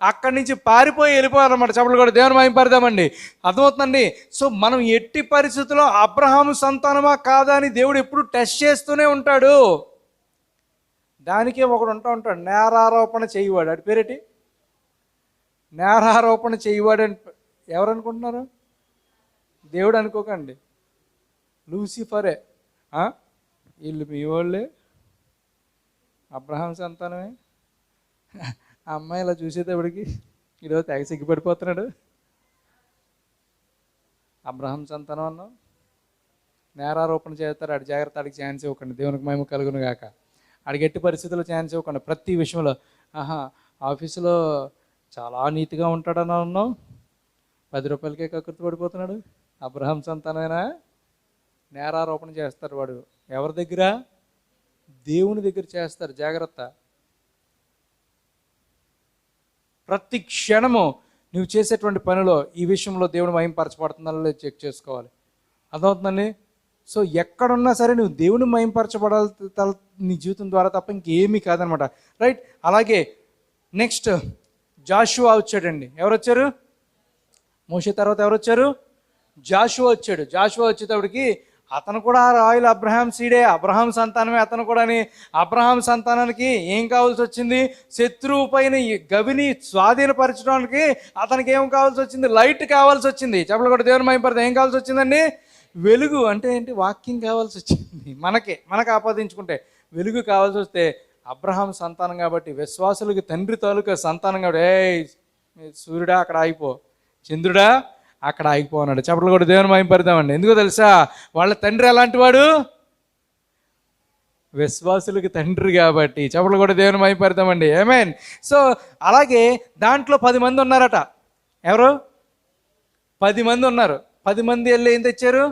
అక్కడి నుంచి పారిపోయి వెళ్ళిపోవాలన్నమాట. చెప్పలు కూడా దేవుని మహిమ పడదామండి. అర్థమవుతుందండి? సో మనం ఎట్టి పరిస్థితుల్లో అబ్రహాము సంతానమా కాదా అని దేవుడు ఎప్పుడు టెస్ట్ చేస్తూనే ఉంటాడు. దానికే ఒకడు ఉంటాడు, నేరారోపణ చేయవాడు. అడి పేరేటి? నేరారోపణ చేయవాడని ఎవరు అనుకుంటున్నారు? దేవుడు అనుకోకండి, లూసిఫరే. వీళ్ళు మీ వాళ్ళే, అబ్రహాం సంతానమే. ఆ అమ్మాయి ఇలా చూసేటప్పటికి ఈరోజు తెగ సిగ్గుపడిపోతున్నాడు. అబ్రహాం సంతానం అన్నావు, నేరారోపణ చేస్తారు. అడి జాగ్రత్త, అడిగి ఛాన్స్ ఇవ్వకండి. దేవునికి మహిమ కలుగును గాక. అడిగి ఎట్టి పరిస్థితుల్లో ఛాన్స్ ఇవ్వకండి. ప్రతి విషయంలో ఆఫీసులో చాలా నీతిగా ఉంటాడని అన్నావు, 10 రూపాయలకే కకృతి పడిపోతున్నాడు. అబ్రహాం సంతానమేనా? నేరారోపణ చేస్తారు. వాడు ఎవరి దగ్గర? దేవుని దగ్గర చేస్తారు. జాగ్రత్త. ప్రతి క్షణము నువ్వు చేసేటువంటి పనిలో ఈ విషయంలో దేవుని మహింపరచబడుతుందో లేదో చెక్ చేసుకోవాలి. అర్థమవుతుందండి? సో ఎక్కడున్నా సరే నువ్వు దేవుని మహింపరచబడాలి నీ జీవితం ద్వారా తప్ప ఇంకేమీ కాదనమాట. రైట్. అలాగే నెక్స్ట్ జాషువా వచ్చాడండి. ఎవరు వచ్చారు? మోషే తర్వాత ఎవరు వచ్చారు? జాషువా వచ్చాడు. జాషువా వచ్చేటప్పటికి అతను కూడా రాయల్ అబ్రహాం సీడే, అబ్రహాం సంతానమే అతను కూడా. అబ్రహాం సంతానానికి ఏం కావాల్సి వచ్చింది? శత్రువు పైన ఈ గవిని స్వాధీనపరచడానికి అతనికి ఏం కావాల్సి వచ్చింది? లైట్ కావాల్సి వచ్చింది. చెప్పలు కూడా దేవుని మహింపరచ ఏం కావాల్సి వచ్చిందండి? వెలుగు. అంటే ఏంటి? వాక్యం కావాల్సి వచ్చింది. మనకు ఆపాదించుకుంటే వెలుగు కావాల్సి వస్తే అబ్రహాం సంతానం కాబట్టి, విశ్వాసులకు తండ్రి తాలూకా సంతానం కాబట్టి సూర్యుడా అక్కడ ఆగిపో, చంద్రుడా అక్కడ ఆగిపో అన్నాడు. చెప్పలు కూడా దేవుని మహింపరుద్దామండి. ఎందుకో తెలుసా? వాళ్ళ తండ్రి ఎలాంటి వాడు? విశ్వాసులకు తండ్రి కాబట్టి. చెప్పలు కూడా దేవుని మహింపరుద్దామండి. ఆమేన్. సో అలాగే దాంట్లో 10 మంది ఉన్నారట. ఎవరు? 10 మంది ఉన్నారు. 10 మంది వెళ్ళి ఏం తెచ్చారు?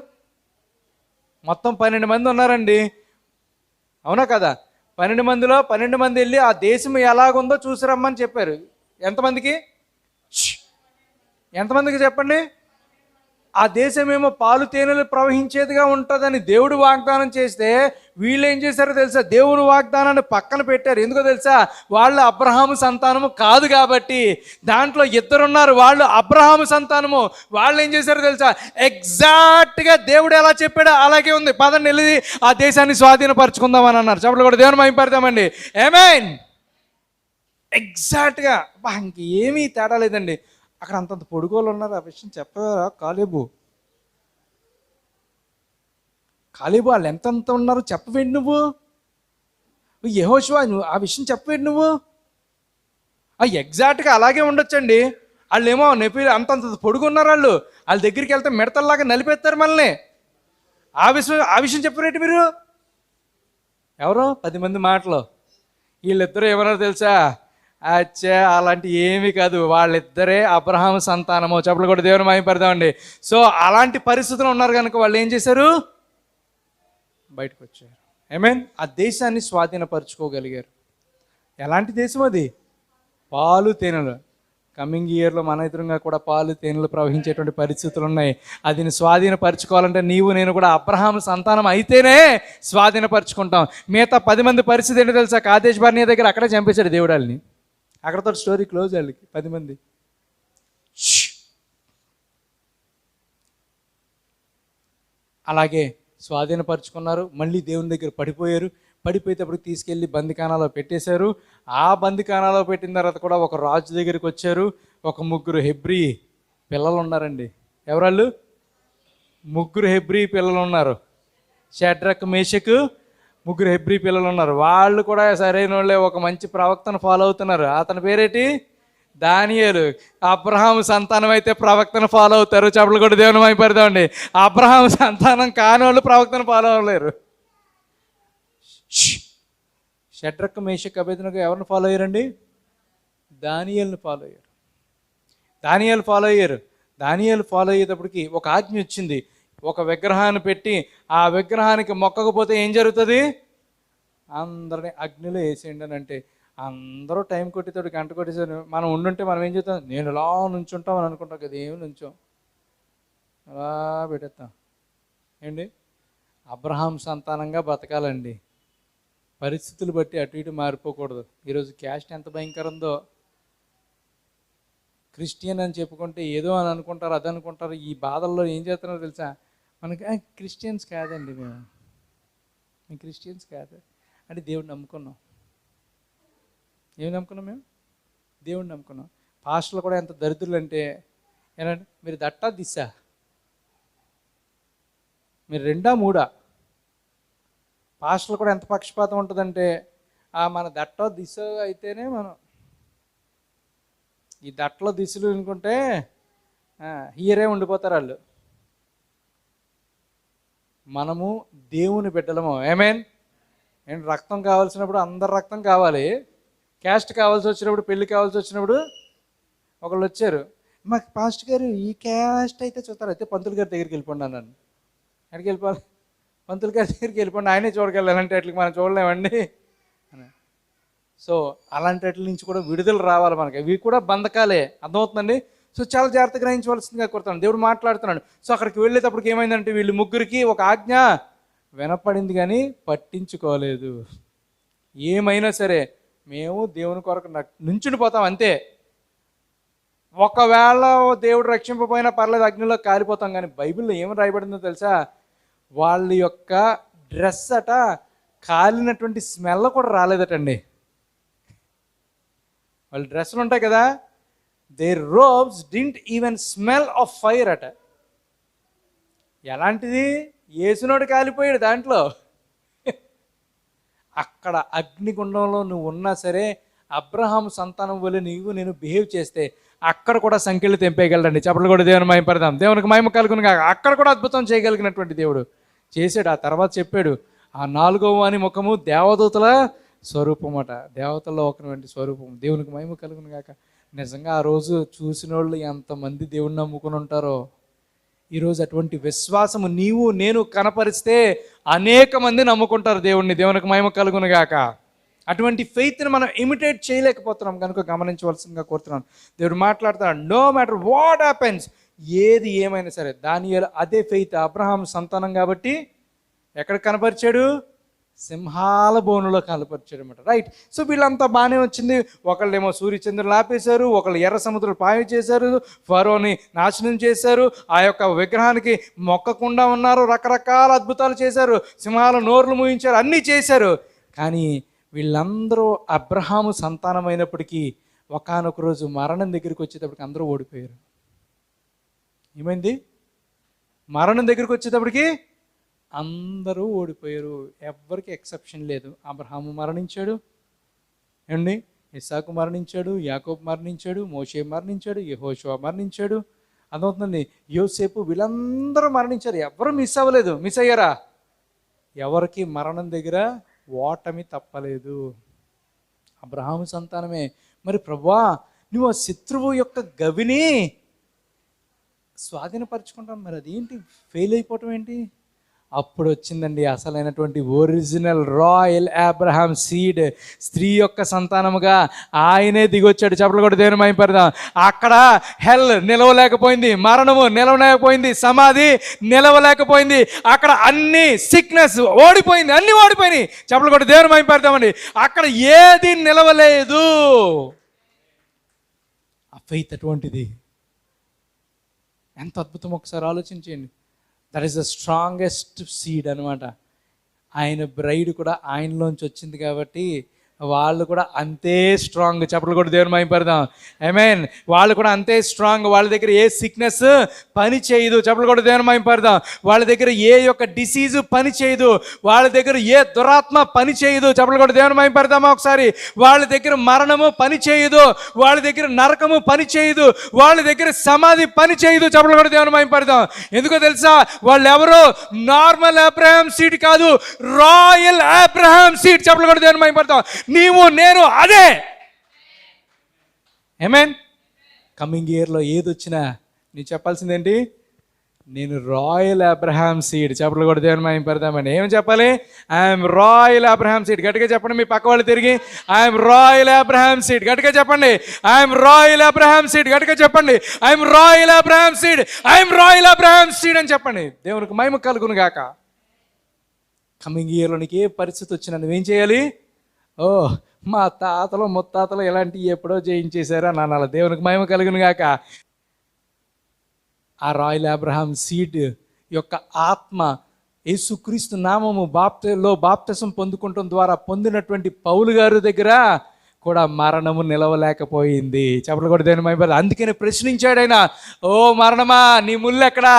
మొత్తం 12 మంది ఉన్నారండి. అవునా కదా? 12 మందిలో 12 మంది వెళ్ళి ఆ దేశం ఎలాగుందో చూసి రమ్మని చెప్పారు. ఎంతమందికి చెప్పండి? ఆ దేశమేమో పాలు తేనెలు ప్రవహించేదిగా ఉంటుందని దేవుడు వాగ్దానం చేస్తే వీళ్ళు ఏం చేశారో తెలుసా? దేవుని వాగ్దానాన్ని పక్కన పెట్టారు. ఎందుకో తెలుసా? వాళ్ళు అబ్రహాము సంతానము కాదు కాబట్టి. దాంట్లో 2 ఉన్నారు, వాళ్ళు అబ్రహాము సంతానము. వాళ్ళు ఏం చేశారో తెలుసా? ఎగ్జాక్ట్గా దేవుడు ఎలా చెప్పాడో అలాగే ఉంది. పదండి వెళ్ళి ఆ దేశాన్ని స్వాధీనపరచుకుందామని అన్నారు. చెప్పలు కూడా దేవుని మహింపరుద్దామండి. ఆమేన్. ఎగ్జాక్ట్గా ఇంకేమీ తేడా లేదండి. అక్కడ అంతంత పొడుగోళ్ళు ఉన్నారు. ఆ విషయం చెప్పారా? కాలేబు వాళ్ళు ఎంతంత ఉన్నారు చెప్పవేంటి నువ్వు? యెహోషువ నువ్వు ఆ విషయం చెప్పవేంటి నువ్వు? ఎగ్జాక్ట్గా అలాగే ఉండొచ్చండి. వాళ్ళు ఏమో అంతంత పొడుగు ఉన్నారు. వాళ్ళ దగ్గరికి వెళ్తే మిడతల్లాగా నలిపేస్తారు మనల్ని. ఆ విషయం చెప్పరేంటి మీరు? ఎవరో 10 మంది మాటలు. వీళ్ళిద్దరూ ఏమన్నారో తెలుసా? అలాంటి ఏమీ కాదు, వాళ్ళిద్దరే అబ్రహాం సంతానము. చెప్పలు కూడా దేవుని మహింపరుద్దామండి. సో అలాంటి పరిస్థితులు ఉన్నారు కనుక వాళ్ళు ఏం చేశారు? బయటకు వచ్చారు. ఆమేన్. ఆ దేశాన్ని స్వాధీనపరచుకోగలిగారు. ఎలాంటి దేశం అది? పాలు తేనెలు. కమింగ్ ఇయర్లో మన ఎదురుగా కూడా పాలు తేనెలు ప్రవహించేటువంటి పరిస్థితులు ఉన్నాయి. అది స్వాధీనపరచుకోవాలంటే నీవు నేను కూడా అబ్రహాం సంతానం అయితేనే స్వాధీనపరచుకుంటాం. మిగతా 10 మంది పరిస్థితి ఏంటో తెలుసా? కాదేశ్ బర్నియా దగ్గర అక్కడే చంపేశాడు దేవుడు వాళ్ళని. అక్కడతో స్టోరీ క్లోజ్. వాళ్ళకి 10 మంది. అలాగే స్వాధీనపరుచుకున్నారు. మళ్ళీ దేవుని దగ్గర పడిపోయారు. పడిపోయేటప్పుడు తీసుకెళ్ళి బందికానాలో పెట్టేశారు. ఆ బందికానాలో పెట్టిన తర్వాత కూడా ఒక రాజు దగ్గరికి వచ్చారు. ఒక 3 హెబ్రీ పిల్లలు ఉన్నారండి. ఎవరాళ్ళు? 3 హెబ్రీ పిల్లలు ఉన్నారు. షడ్రక్, మేషకు 3 హెబ్రీ పిల్లలు ఉన్నారు. వాళ్ళు కూడా సరైన వాళ్ళే. ఒక మంచి ప్రవక్తను ఫాలో అవుతున్నారు. అతని పేరేటి? దానియేలు. అబ్రహాం సంతానం అయితే ప్రవక్తను ఫాలో అవుతారు. చెప్పలు కూడా దేవుని మహింపరుద్దామండి. అబ్రహాం సంతానం కాని వాళ్ళు ప్రవక్తను ఫాలో అవ్వలేరు. షడ్రక్, మేషక్, అబేద్నెగో ఎవరిని ఫాలో అయ్యారండి? దానియేలుని ఫాలో అయ్యారు. దానియేలు ఫాలో అయ్యేటప్పటికి ఒక ఆజ్ఞ వచ్చింది. ఒక విగ్రహాన్ని పెట్టి ఆ విగ్రహానికి మొక్కకపోతే ఏం జరుగుతుంది? అందరినీ అగ్నిలో వేసేయండి అని అంటే అందరూ టైం కొట్టేతోటి గంట కొట్టేసారు. మనం ఉండుంటే మనం ఏం చేస్తాం? నేను ఇలా నుంచుంటాం అని అనుకుంటాం కదా. ఏమి నుంచోం, అలా పెట్టేస్తాం. ఏంటి? అబ్రహాం సంతానంగా బతకాలండి. పరిస్థితులు బట్టి అటు ఇటు మారిపోకూడదు. ఈరోజు క్యాస్ట్ ఎంత భయంకరందో. క్రిస్టియన్ అని చెప్పుకుంటే ఏదో అని అనుకుంటారు, అది అనుకుంటారు. ఈ బాధల్లో ఏం చేస్తున్నారో తెలుసా? మనకి క్రిస్టియన్స్ కాదండి, మేము క్రిస్టియన్స్ కాదు అంటే దేవుడిని నమ్ముకున్నాం. ఏమి నమ్ముకున్నాం? మేము దేవుడిని నమ్ముకున్నాం. పాస్టర్లు కూడా ఎంత దరిద్రులు అంటే ఏనండి, మీరు దట్టా దిశా, మీరు 2 3 పాస్టర్లు కూడా ఎంత పక్షపాతం ఉంటుందంటే మన దట్టో దిశ అయితేనే మనం ఈ దట్టలో దిశలు అనుకుంటే హీరే ఉండిపోతారు వాళ్ళు. మనము దేవుని బిడ్డలము. ఆమేన్. ఏంటి? రక్తం కావాల్సినప్పుడు అందరు రక్తం కావాలి. క్యాస్ట్ కావాల్సి వచ్చినప్పుడు, పెళ్ళి కావాల్సి వచ్చినప్పుడు ఒకళ్ళు వచ్చారు, మాకు పాస్టర్ గారు ఈ క్యాస్ట్ అయితే చూస్తారు, అయితే పంతులు గారి దగ్గరికి వెళ్ళిపోండి అన్నాను. ఎక్కడికి వెళ్ళిపోవాలి? పంతులు గారి దగ్గరికి వెళ్ళిపోండి, ఆయనే చూడగలరు. అలాంటి వాటికి మనం చూడలేమండి. సో అలాంటి వాటి నుంచి కూడా విడుదల రావాలి మనకి. ఇవి కూడా బంధకాలే. అర్థమవుతుందండి? సో చాలా జాగ్రత్తగా గ్రహించవలసిందిగా కోరుతాను. దేవుడు మాట్లాడుతున్నాడు. సో అక్కడికి వెళ్ళేటప్పటికి ఏమైందంటే వీళ్ళు ముగ్గురికి ఒక ఆజ్ఞ వినపడింది కానీ పట్టించుకోలేదు. ఏమైనా సరే మేము దేవుని కొరకు నుంచుండిపోతాం అంతే. ఒకవేళ దేవుడు రక్షింపపోయినా పర్లేదు, అగ్నిలో కాలిపోతాం. కానీ బైబిల్లో ఏమి రాయబడిందో తెలుసా? వాళ్ళ యొక్క డ్రెస్ అట కాలినటువంటి స్మెల్ కూడా రాలేదటండి. వాళ్ళ డ్రెస్సులు ఉంటాయి కదా, their robes didn't even smell of fire అట. ఎలాంటిది? యేసునోడు కాలిపోయాడు దాంట్లో. అక్కడ అగ్నిగుండంలో నువ్వు ఉన్నా సరే, అబ్రహాం సంతానం వల్ల నేను బిహేవ్ చేస్తే అక్కడ కూడా సంఖ్యలు తెంపేయగలడండి. చెప్పలు కూడా దేవుని మహిమపడదాం. దేవునికి మహిమ కలుగును కాక. అక్కడ కూడా అద్భుతం చేయగలిగినటువంటి దేవుడు చేశాడు. ఆ తర్వాత చెప్పాడు, ఆ 4వ వాని ముఖము దేవదూతల స్వరూపమట. దేవతల్లో ఒకటి స్వరూపం. దేవునికి మహిమ కలుగును కాక. నిజంగా ఆ రోజు చూసిన వాళ్ళు ఎంతమంది దేవుణ్ణి నమ్ముకుని ఉంటారో. ఈరోజు అటువంటి విశ్వాసము నీవు నేను కనపరిస్తే అనేక మంది నమ్ముకుంటారు దేవుణ్ణి. దేవునికి మహిమ కలుగును గాక. అటువంటి ఫెయిత్ని మనం ఇమిటేట్ చేయలేకపోతున్నాం కనుక గమనించవలసిందిగా కోరుతున్నాను. దేవుడు మాట్లాడుతున్నాడు, నో మ్యాటర్ వాట్ హ్యాపెన్స్, ఏది ఏమైనా సరే. దానియేలు అదే ఫెయిత్. అబ్రహాం సంతానం కాబట్టి ఎక్కడ కనపరిచాడు? సింహాల బోనులో కనపరిచాడు అనమాట. రైట్. సో వీళ్ళంతా బాగానే వచ్చింది. ఒకళ్ళేమో సూర్యచంద్రులు ఆపేశారు, ఒకళ్ళు ఎర్ర సముద్రం పాయం చేశారు, ఫరోని నాశనం చేశారు, ఆ యొక్క విగ్రహానికి మొక్కకుండా ఉన్నారు, రకరకాల అద్భుతాలు చేశారు, సింహాల నోర్లు మూయించారు, అన్నీ చేశారు. కానీ వీళ్ళందరూ అబ్రహాము సంతానమైనప్పటికీ ఒకానొక రోజు మరణం దగ్గరికి వచ్చేటప్పటికి అందరూ ఓడిపోయారు. ఏమైంది? మరణం దగ్గరికి వచ్చేటప్పటికి అందరూ ఓడిపోయారు. ఎవ్వరికి ఎక్సెప్షన్ లేదు. అబ్రహాము మరణించాడు, ఏమండి, ఇస్సాకు మరణించాడు, యాకోబు మరణించాడు, మోషే మరణించాడు, యెహోషువ మరణించాడు, అదవుతుందండి, యోసేపు, వీళ్ళందరూ మరణించారు. ఎవరు మిస్ అవ్వలేదు. మిస్ అయ్యారా? ఎవరికి మరణం దగ్గర ఓటమి తప్పలేదు. అబ్రహాము సంతానమే. మరి ప్రభువా, నువ్వు ఆ శత్రువు యొక్క గవిని స్వాధీనపరచుకుంటాం, మరి అదేంటి ఫెయిల్ అయిపోవటం ఏంటి? అప్పుడు వచ్చిందండి అసలైనటువంటి ఒరిజినల్ రాయల్ అబ్రహాం సీడ్. స్త్రీ యొక్క సంతానముగా ఆయనే దిగొచ్చాడు. చెప్పలు కూడా దేవుని మహిమపడదాం. అక్కడ హెల్ నిలవలేకపోయింది, మరణము నిలవలేకపోయింది, సమాధి నిలవలేకపోయింది. అక్కడ అన్ని సిక్నెస్ ఓడిపోయింది, అన్ని ఓడిపోయినాయి. చెప్పలు కూడా దేవుని మహిమపడదామండి. అక్కడ ఏది నిలవలేదు. ఆ ఫెయిత్ అటువంటిది. ఎంత అద్భుతం ఒకసారి ఆలోచించండి. That is the strongest seed అనమాట. ఆయన బ్రైడ్ కూడా ఆయనలోంచి వచ్చింది కాబట్టి వాళ్ళు కూడా అంతే స్ట్రాంగ్. చెప్పలు కూడా దేవుని మహిమపడదాం. ఆమేన్. వాళ్ళు కూడా అంతే స్ట్రాంగ్. వాళ్ళ దగ్గర ఏ సిక్నెస్ పని చేయదు. చెప్పలు కూడా దేవుని మహిమపడదాం. వాళ్ళ దగ్గర ఏ యొక్క డిసీజ్ పని చేయదు. వాళ్ళ దగ్గర ఏ దురాత్మ పని చేయదు. చెప్పలు కూడా దేవుని మహిమపడదామా ఒకసారి. వాళ్ళ దగ్గర మరణము పని చేయదు. వాళ్ళ దగ్గర నరకము పని చేయదు. వాళ్ళ దగ్గర సమాధి పని చేయదు. చెప్పలు కూడా దేవుని మహిమపడదాం. ఎందుకో తెలుసా? వాళ్ళు ఎవరో నార్మల్ అబ్రహాం సీడ్ కాదు, రాయల్ అబ్రహాం సీడ్. చెప్పలు కూడా దేవుని మహిమపడదాం. నీవు నేను అదే. ఆమేన్. కమింగ్ ఇయర్లో ఏది వచ్చినా నీవు చెప్పాల్సిందేంటి? నేను రాయల్ అబ్రహాం సీడ్. చెప్పలు కూడా దేవుని మహిమపడదామని ఏం చెప్పాలి? I'm royal Abraham seed. గట్టిగా చెప్పండి. మీ పక్క వాళ్ళు తిరిగి ఐఎమ్ రాయల్ అబ్రహాం సీడ్. గట్టిగా చెప్పండి. I'm royal Abraham seed. గట్టిగా చెప్పండి. I'm royal Abraham seed. I'm royal Abraham seed అని చెప్పండి. దేవునికి మహిమ కలుగును గాక. కమింగ్ ఇయర్లో నీకు ఏ పరిస్థితి వచ్చినా నువ్వేం చేయాలి? ఓ, మా తాతలు ముత్తాతలు ఇలాంటివి ఎప్పుడో జయించేశారా నాన్న. దేవునికి మహిమ కలుగును గాక. ఆ రాయల్ అబ్రహాం సీడ్ యొక్క ఆత్మ యేసుక్రీస్తు నామము బాప్తిసం పొందుకోవటం ద్వారా పొందినటువంటి పౌలు గారి దగ్గర కూడా మరణము నిలవలేకపోయింది. చెప్పలు కూడా దేని మహిమ. అందుకని ప్రశ్నించాడు ఆయన, ఓ మరణమా, నీ ముళ్ళు ఎక్కడా?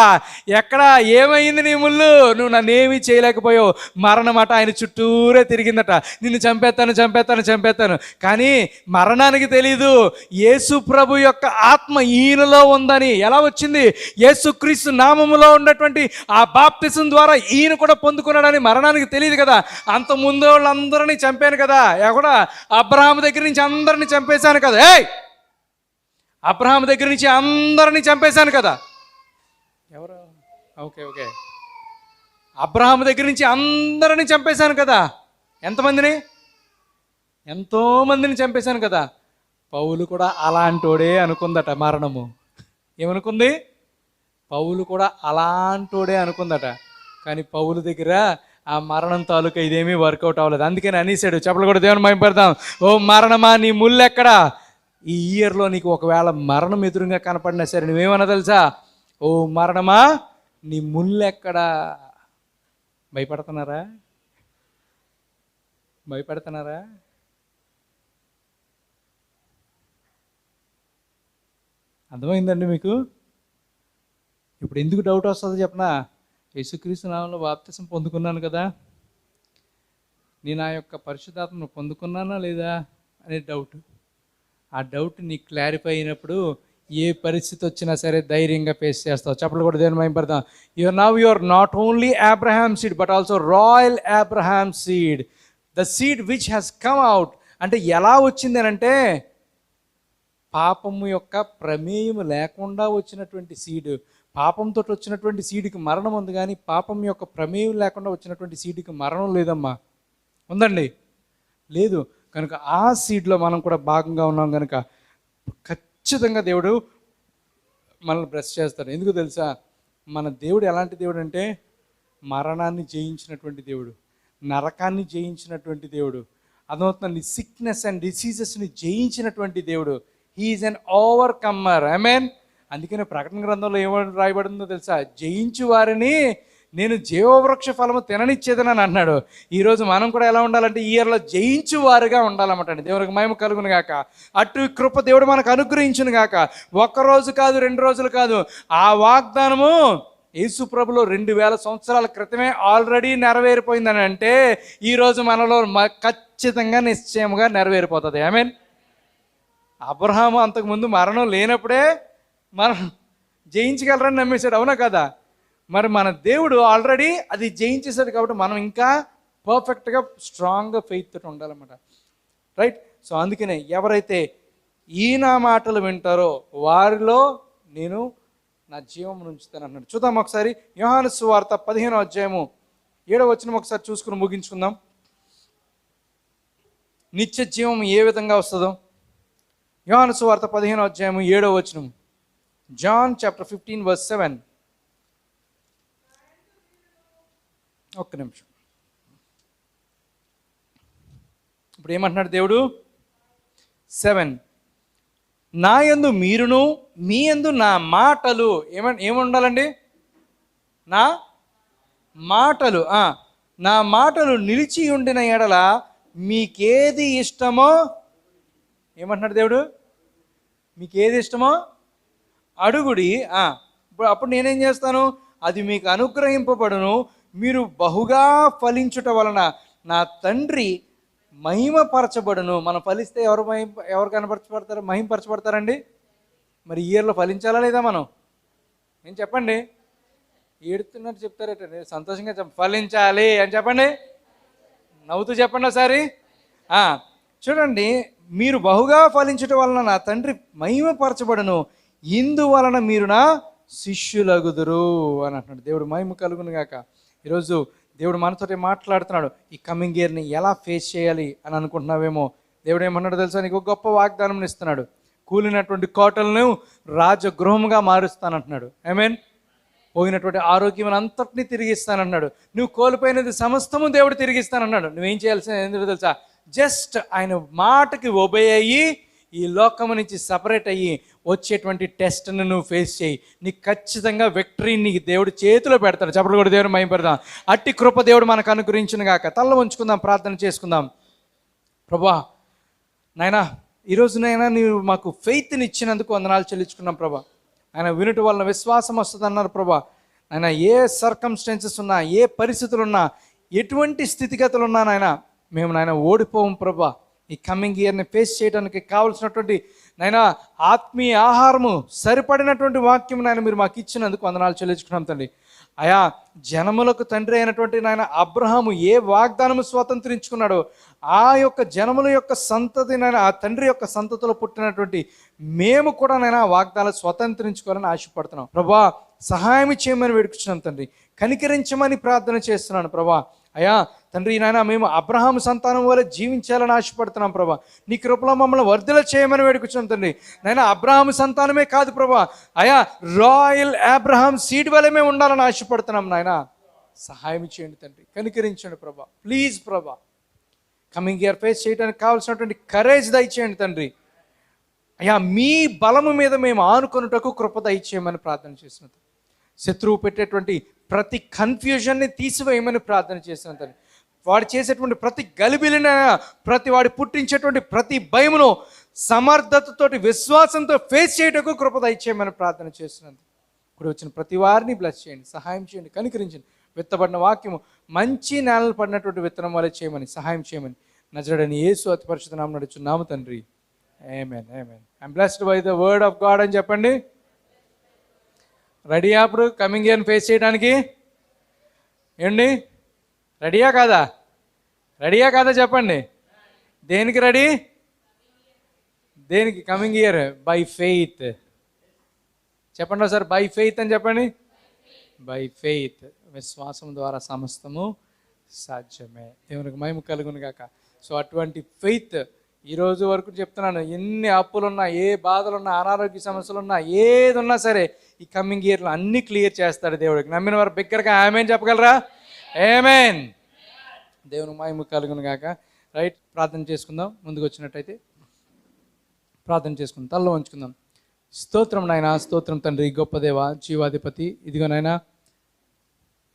ఎక్కడా? ఏమైంది నీ ముళ్ళు? నువ్వు నన్నేమీ చేయలేకపోయావు. మరణం అట ఆయన చుట్టూరే తిరిగిందట. నిన్ను చంపేస్తాను చంపేస్తాను చంపేస్తాను. కానీ మరణానికి తెలీదు యేసు ప్రభు యొక్క ఆత్మ ఈయనలో ఉందని. ఎలా వచ్చింది? యేసుక్రీస్తు నామములో ఉన్నటువంటి ఆ బాప్తిసం ద్వారా ఈయన కూడా పొందుకున్నాడని మరణానికి తెలియదు కదా. అంత ముందు వాళ్ళందరినీ చంపాను కదా. ఎక్కడ? అబ్రహాము దగ్గర నుంచి అందరిని చంపేశాను కదా. అబ్రహాం దగ్గర నుంచి అందరినీ చంపేశాను కదా. ఎవరు? ఓకే. అబ్రహాం దగ్గర నుంచి అందరినీ చంపేశాను కదా. ఎంతమందిని? ఎంతో మందిని చంపేశాను కదా. పౌలు కూడా అలాంటోడే అనుకుందట మరణము. ఏమనుకుంది? పౌలు కూడా అలాంటోడే అనుకుందట. కానీ పౌలు దగ్గర ఆ మరణం తాలూకా ఇదేమీ వర్కౌట్ అవ్వలేదు. అందుకని అనేసాడు, చెప్పలు కూడా దేవుని మహిమపడతాం, ఓ మరణమా నీ ముళ్ళు ఎక్కడా? ఈ ఇయర్లో నీకు ఒకవేళ మరణం ఎదురుగా కనపడినా సరే నువ్వేమన్నా తెలుసా? ఓ మరణమా నీ ముళ్ళు ఎక్కడా? భయపడుతున్నారా? భయపడుతున్నారా? అర్థమైందండి మీకు? ఇప్పుడు ఎందుకు డౌట్ వస్తుందో చెప్పనా? యేసుక్రీస్తు నామములో బాప్తిసం పొందుకున్నాను కదా, నేను ఆ యొక్క పరిశుద్ధాత్మను పొందుకున్నానా లేదా అనే డౌట్. ఆ డౌట్ నీకు క్లారిఫై అయినప్పుడు ఏ పరిస్థితి వచ్చినా సరే ధైర్యంగా ఫేస్ చేస్తావు. చెప్పలు కూడా దేని భయపడతాం. Your not only Abraham seed but also royal Abraham seed, the seed which has come out. అంటే ఎలా వచ్చింది అని అంటే, పాపము యొక్క ప్రమేయం లేకుండా వచ్చినటువంటి సీడ్. పాపంతో వచ్చినటువంటి సీడుకి మరణం ఉంది, కానీ పాపం యొక్క ప్రమేయం లేకుండా వచ్చినటువంటి సీడుకి మరణం లేదమ్మా. ఉందండి? లేదు. కనుక ఆ సీడ్లో మనం కూడా భాగంగా ఉన్నాం కనుక ఖచ్చితంగా దేవుడు మనల్ని బ్లెస్ చేస్తాడు. ఎందుకు తెలుసా? మన దేవుడు ఎలాంటి దేవుడు అంటే, మరణాన్ని జయించినటువంటి దేవుడు, నరకాన్ని జయించినటువంటి దేవుడు, అదవుతుంది సిక్నెస్ అండ్ డిసీజెస్ని జయించినటువంటి దేవుడు. He is an overcomer. Amen. అందుకనే ప్రకటన గ్రంథంలో ఏమని రాయబడిందో తెలుసా? జయించు వారిని నేను జీవవృక్ష ఫలము తిననిచ్చేదని అన్నాడు. ఈరోజు మనం కూడా ఎలా ఉండాలంటే, ఈ ఇయర్లో జయించు వారుగా ఉండాలన్నమాట. దేవునికి మహిమ కలుగును గాక. అటు కృప దేవుడు మనకు అనుగ్రహించును గాక. ఒక్కరోజు కాదు, 2 రోజులు కాదు, ఆ వాగ్దానము యేసు ప్రభులో 2000 సంవత్సరాల క్రితమే ఆల్రెడీ నెరవేరిపోయిందని అంటే, ఈరోజు మనలో ఖచ్చితంగా నిశ్చయముగా నెరవేరిపోతుంది. ఆమేన్. అబ్రహాము అంతకుముందు మరణం లేనప్పుడే మనం జయించగలరని నమ్మేశాడు, అవునా కదా? మరి మన దేవుడు ఆల్రెడీ అది జయించేశాడు కాబట్టి మనం ఇంకా పర్ఫెక్ట్గా స్ట్రాంగ్గా ఫెయిత్ తోటి ఉండాలన్నమాట. రైట్? సో అందుకనే ఎవరైతే ఈ నా మాటలు వింటారో వారిలో నేను నా జీవం ఉంచుతాను అన్నాడు. చూద్దాం ఒకసారి యోహాను సువార్త 15వ అధ్యాయము 7వ వచనం ఒకసారి చూసుకుని ముగించుకుందాం. నిత్య జీవం ఏ విధంగా వస్తుందో. యోహాను సువార్త 15వ అధ్యాయము 7వ వచనం. John chapter 15 verse 7. ఒక్క నిమిషం. ఇప్పుడు ఏమంటున్నాడు దేవుడు? 7, నా యందు మీరును మీ యందు నా మాటలు ఏముండాలండి? నా మాటలు నా మాటలు నిలిచి ఉండిన ఎడల మీకేది ఇష్టమో, ఏమంటున్నాడు దేవుడు? మీకేది ఇష్టమో అడుగుడి, అప్పుడు నేనేం చేస్తాను? అది మీకు అనుగ్రహింపబడును. మీరు బహుగా ఫలించుట వలన నా తండ్రి మహిమపరచబడును. మనం ఫలిస్తే ఎవరు కనపరచబడతారు? మహిమపరచబడతారండి. మరి ఈ ఇయర్లో ఫలించాలా లేదా మనం? నేను చెప్పండి. ఏడుతున్నట్టు చెప్తారట, సంతోషంగా ఫలించాలి అని చెప్పండి. నవ్వుతూ చెప్పండి ఒకసారి. చూడండి, మీరు బహుగా ఫలించుట వలన నా తండ్రి మహిమపరచబడును, ఇందువలన మీరు నా శిష్యులగుదురు అని అంటున్నాడు. దేవుడు మహిమ కలుగును గాక. ఈరోజు దేవుడు మనతోటి మాట్లాడుతున్నాడు. ఈ కమింగ్ ఇయర్ని ఎలా ఫేస్ చేయాలి అని అనుకుంటున్నావేమో. దేవుడు ఏమన్నాడు తెలుసా? నీకు గొప్ప వాగ్దానం ఇస్తున్నాడు. కూలినటువంటి కోటలను రాజగృహముగా మారుస్తానంటున్నాడు. ఆమేన్. పోయినటువంటి ఆరోగ్యం అంతటినీ తిరిగిస్తానన్నాడు. నువ్వు కోల్పోయినది సమస్తము దేవుడు తిరిగిస్తానన్నాడు. నువ్వేం చేయాల్సిన ఏంటో తెలుసా? జస్ట్ ఆయన మాటకి ఒబే అయ్యి ఈ లోకము నుంచి సపరేట్ అయ్యి వచ్చేటువంటి టెస్ట్ను నువ్వు ఫేస్ చేయి. నీకు ఖచ్చితంగా విక్టరీ నీకు దేవుడు చేతిలో పెడతాడు. చెప్పలు కూడా దేవుడు మహిమపడదాం. అట్టి కృప దేవుడు మనకు అనుగ్రహించును గాక. తల్ల ఉంచుకుందాం, ప్రార్థన చేసుకుందాం. ప్రభా నాయనా, ఈరోజు నైనా నీవు మాకు ఫెయిత్ని ఇచ్చినందుకు వందనాలు చెల్లించుకున్నాం ప్రభా. ఆయన వినుట వలన విశ్వాసం వస్తుంది అన్నారు ప్రభా. ఆయన ఏ సర్కమ్స్టెన్సెస్ ఉన్నా, ఏ పరిస్థితులు ఉన్నా, ఎటువంటి స్థితిగతులు ఉన్నా నాయన మేము నాయన ఓడిపోము ప్రభా. ఈ కమింగ్ ఇయర్ని ఫేస్ చేయడానికి కావలసినటువంటి నాయన ఆత్మీయ ఆహారము, సరిపడినటువంటి వాక్యం నాయన మీరు మాకు ఇచ్చినందుకు వందనాలు చెల్లించుకున్నాం తండ్రి. అయా, జనములకు తండ్రి అయినటువంటి నాయన అబ్రహాము ఏ వాగ్దానము స్వతంత్రించుకున్నాడో ఆ యొక్క జనముల యొక్క సంతతి నాయన, ఆ తండ్రి యొక్క సంతతిలో పుట్టినటువంటి మేము కూడా నాయన వాగ్దానాలు స్వతంత్రించుకోవాలని ఆశపడుతున్నాం ప్రభా. సహాయం చేయమని వేడుకున్నాం తండ్రి. కనికరించమని ప్రార్థన చేస్తున్నాను ప్రభా. అయా, తండ్రి నాయన మేము అబ్రహాము సంతానం వల్ల జీవించాలని ఆశపడుతున్నాం ప్రభా. నీ కృపలో మమ్మల్ని వర్ధల చేయమని వేడుకుంటున్నాం తండ్రి. నాయన అబ్రహాము సంతానమే కాదు ప్రభా, అయా రాయల్ అబ్రహాం సీడ్ వల్ల మేము ఉండాలని ఆశపడుతున్నాం నాయన. సహాయం చేయండి తండ్రి, కనికరించండి ప్రభా. ప్లీజ్ ప్రభా, కమింగ్ ఇయర్ ఫేస్ చేయడానికి కావాల్సినటువంటి కరేజ్ దయచేయండి తండ్రి. అయ్యా మీ బలము మీద మేము ఆనుకొనుటకు కృప దయచేయమని ప్రార్థన చేసినాం. శత్రువు పెట్టేటువంటి ప్రతి కన్ఫ్యూజన్ని తీసివేయమని ప్రార్థన చేసినాం తండ్రి. వాడు చేసేటువంటి ప్రతి గలిబిలిన, వాడు పుట్టించేటువంటి ప్రతి భయమును సమర్థతతోటి విశ్వాసంతో ఫేస్ చేయటకు కృప దయచేయమని ప్రార్థన చేస్తున్నాను. ఇప్పుడు వచ్చిన ప్రతి వారిని బ్లెస్ చేయండి, సహాయం చేయండి, కనికరించండి. విత్తబడిన వాక్యము మంచి నేలలు పడినటువంటి విత్తనం వల్ల చేయమని సహాయం చేయమని నజరేయుడైన యేసు అతి పరిశుద్ధ నామమున నడుచున్నాము తండ్రి. Amen, amen. I'm blessed by the word of God అని చెప్పండి. రెడీ అప్పుడు కమింగ్ ఇయర్ని ఫేస్ చేయడానికి? ఏండి రెడీయా కాదా? రెడీయా కాదా చెప్పండి. దేనికి రెడీ? దేనికి? Coming year by faith. చెప్పండి సార్, బై ఫెయిత్ అని చెప్పండి. బై ఫెయిత్, విశ్వాసం ద్వారా సమస్తము సాధ్యమే. దేవునికి మహిమ కలుగును గాక. సో అటువంటి ఫెయిత్ ఈ రోజు వరకు చెప్తున్నాను, ఎన్ని అప్పులున్నా, ఏ బాధలున్నా, అనారోగ్య సమస్యలున్నా, ఏది ఉన్నా సరే ఈ కమింగ్ ఇయర్లో అన్నీ క్లియర్ చేస్తాడు దేవుడికి. నమ్మిన వారు బిగ్గరగా ఆమేన్ చెప్పగలరా? ఆమేన్. దేవుని మహిమ కలుగును గాక. రైట్, ప్రార్థన చేసుకుందాం. ముందుకు వచ్చినట్టయితే ప్రార్థన చేసుకుందాం, తలలో ఉంచుకుందాం. స్తోత్రం నాయన, స్తోత్రం తండ్రి, గొప్ప దేవ, జీవాధిపతి. ఇదిగో నాయన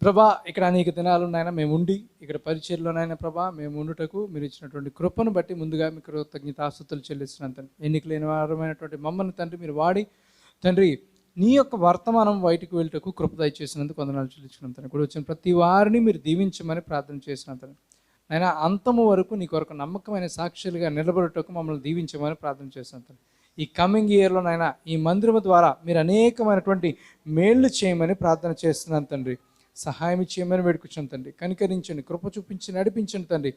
ప్రభా, ఇక్కడ అనేక దినాలు నాయన మేము ఉండి ఇక్కడ పరిచర్లోనైనా ప్రభా మేము ఉండుటకు మీరు ఇచ్చినటువంటి కృపను బట్టి ముందుగా మీకు కృతజ్ఞతాస్తుతులు చెల్లిస్తున్నాను తండ్రి. ఎన్నిక లేని వారమైనటువంటి మమ్మల్ని తండ్రి మీరు వాడి తండ్రి నీ యొక్క వర్తమానం బయటకు వెళ్ళటకు కృప దయచేసినందుకు వందనాలు చెల్లించుకున్నాం తండ్రి. ఇప్పుడు వచ్చిన ప్రతి వారిని మీరు దీవించమని ప్రార్థన చేసినాం తండ్రి. నాయన అంతము వరకు నీ కొరకు నమ్మకమైన సాక్షులుగా నిలబడటకు మమ్మల్ని దీవించమని ప్రార్థన చేసినాం తండ్రి. ఈ కమింగ్ ఇయర్లో నాయన ఈ మందిరము ద్వారా మీరు అనేకమైనటువంటి మేళ్లు చేయమని ప్రార్థన చేస్తున్నాను తండ్రి. సహాయం చేయమని వేడుకొచ్చాను తండ్రి. కనికరించండి, కృప చూపించి నడిపించండి తండ్రి.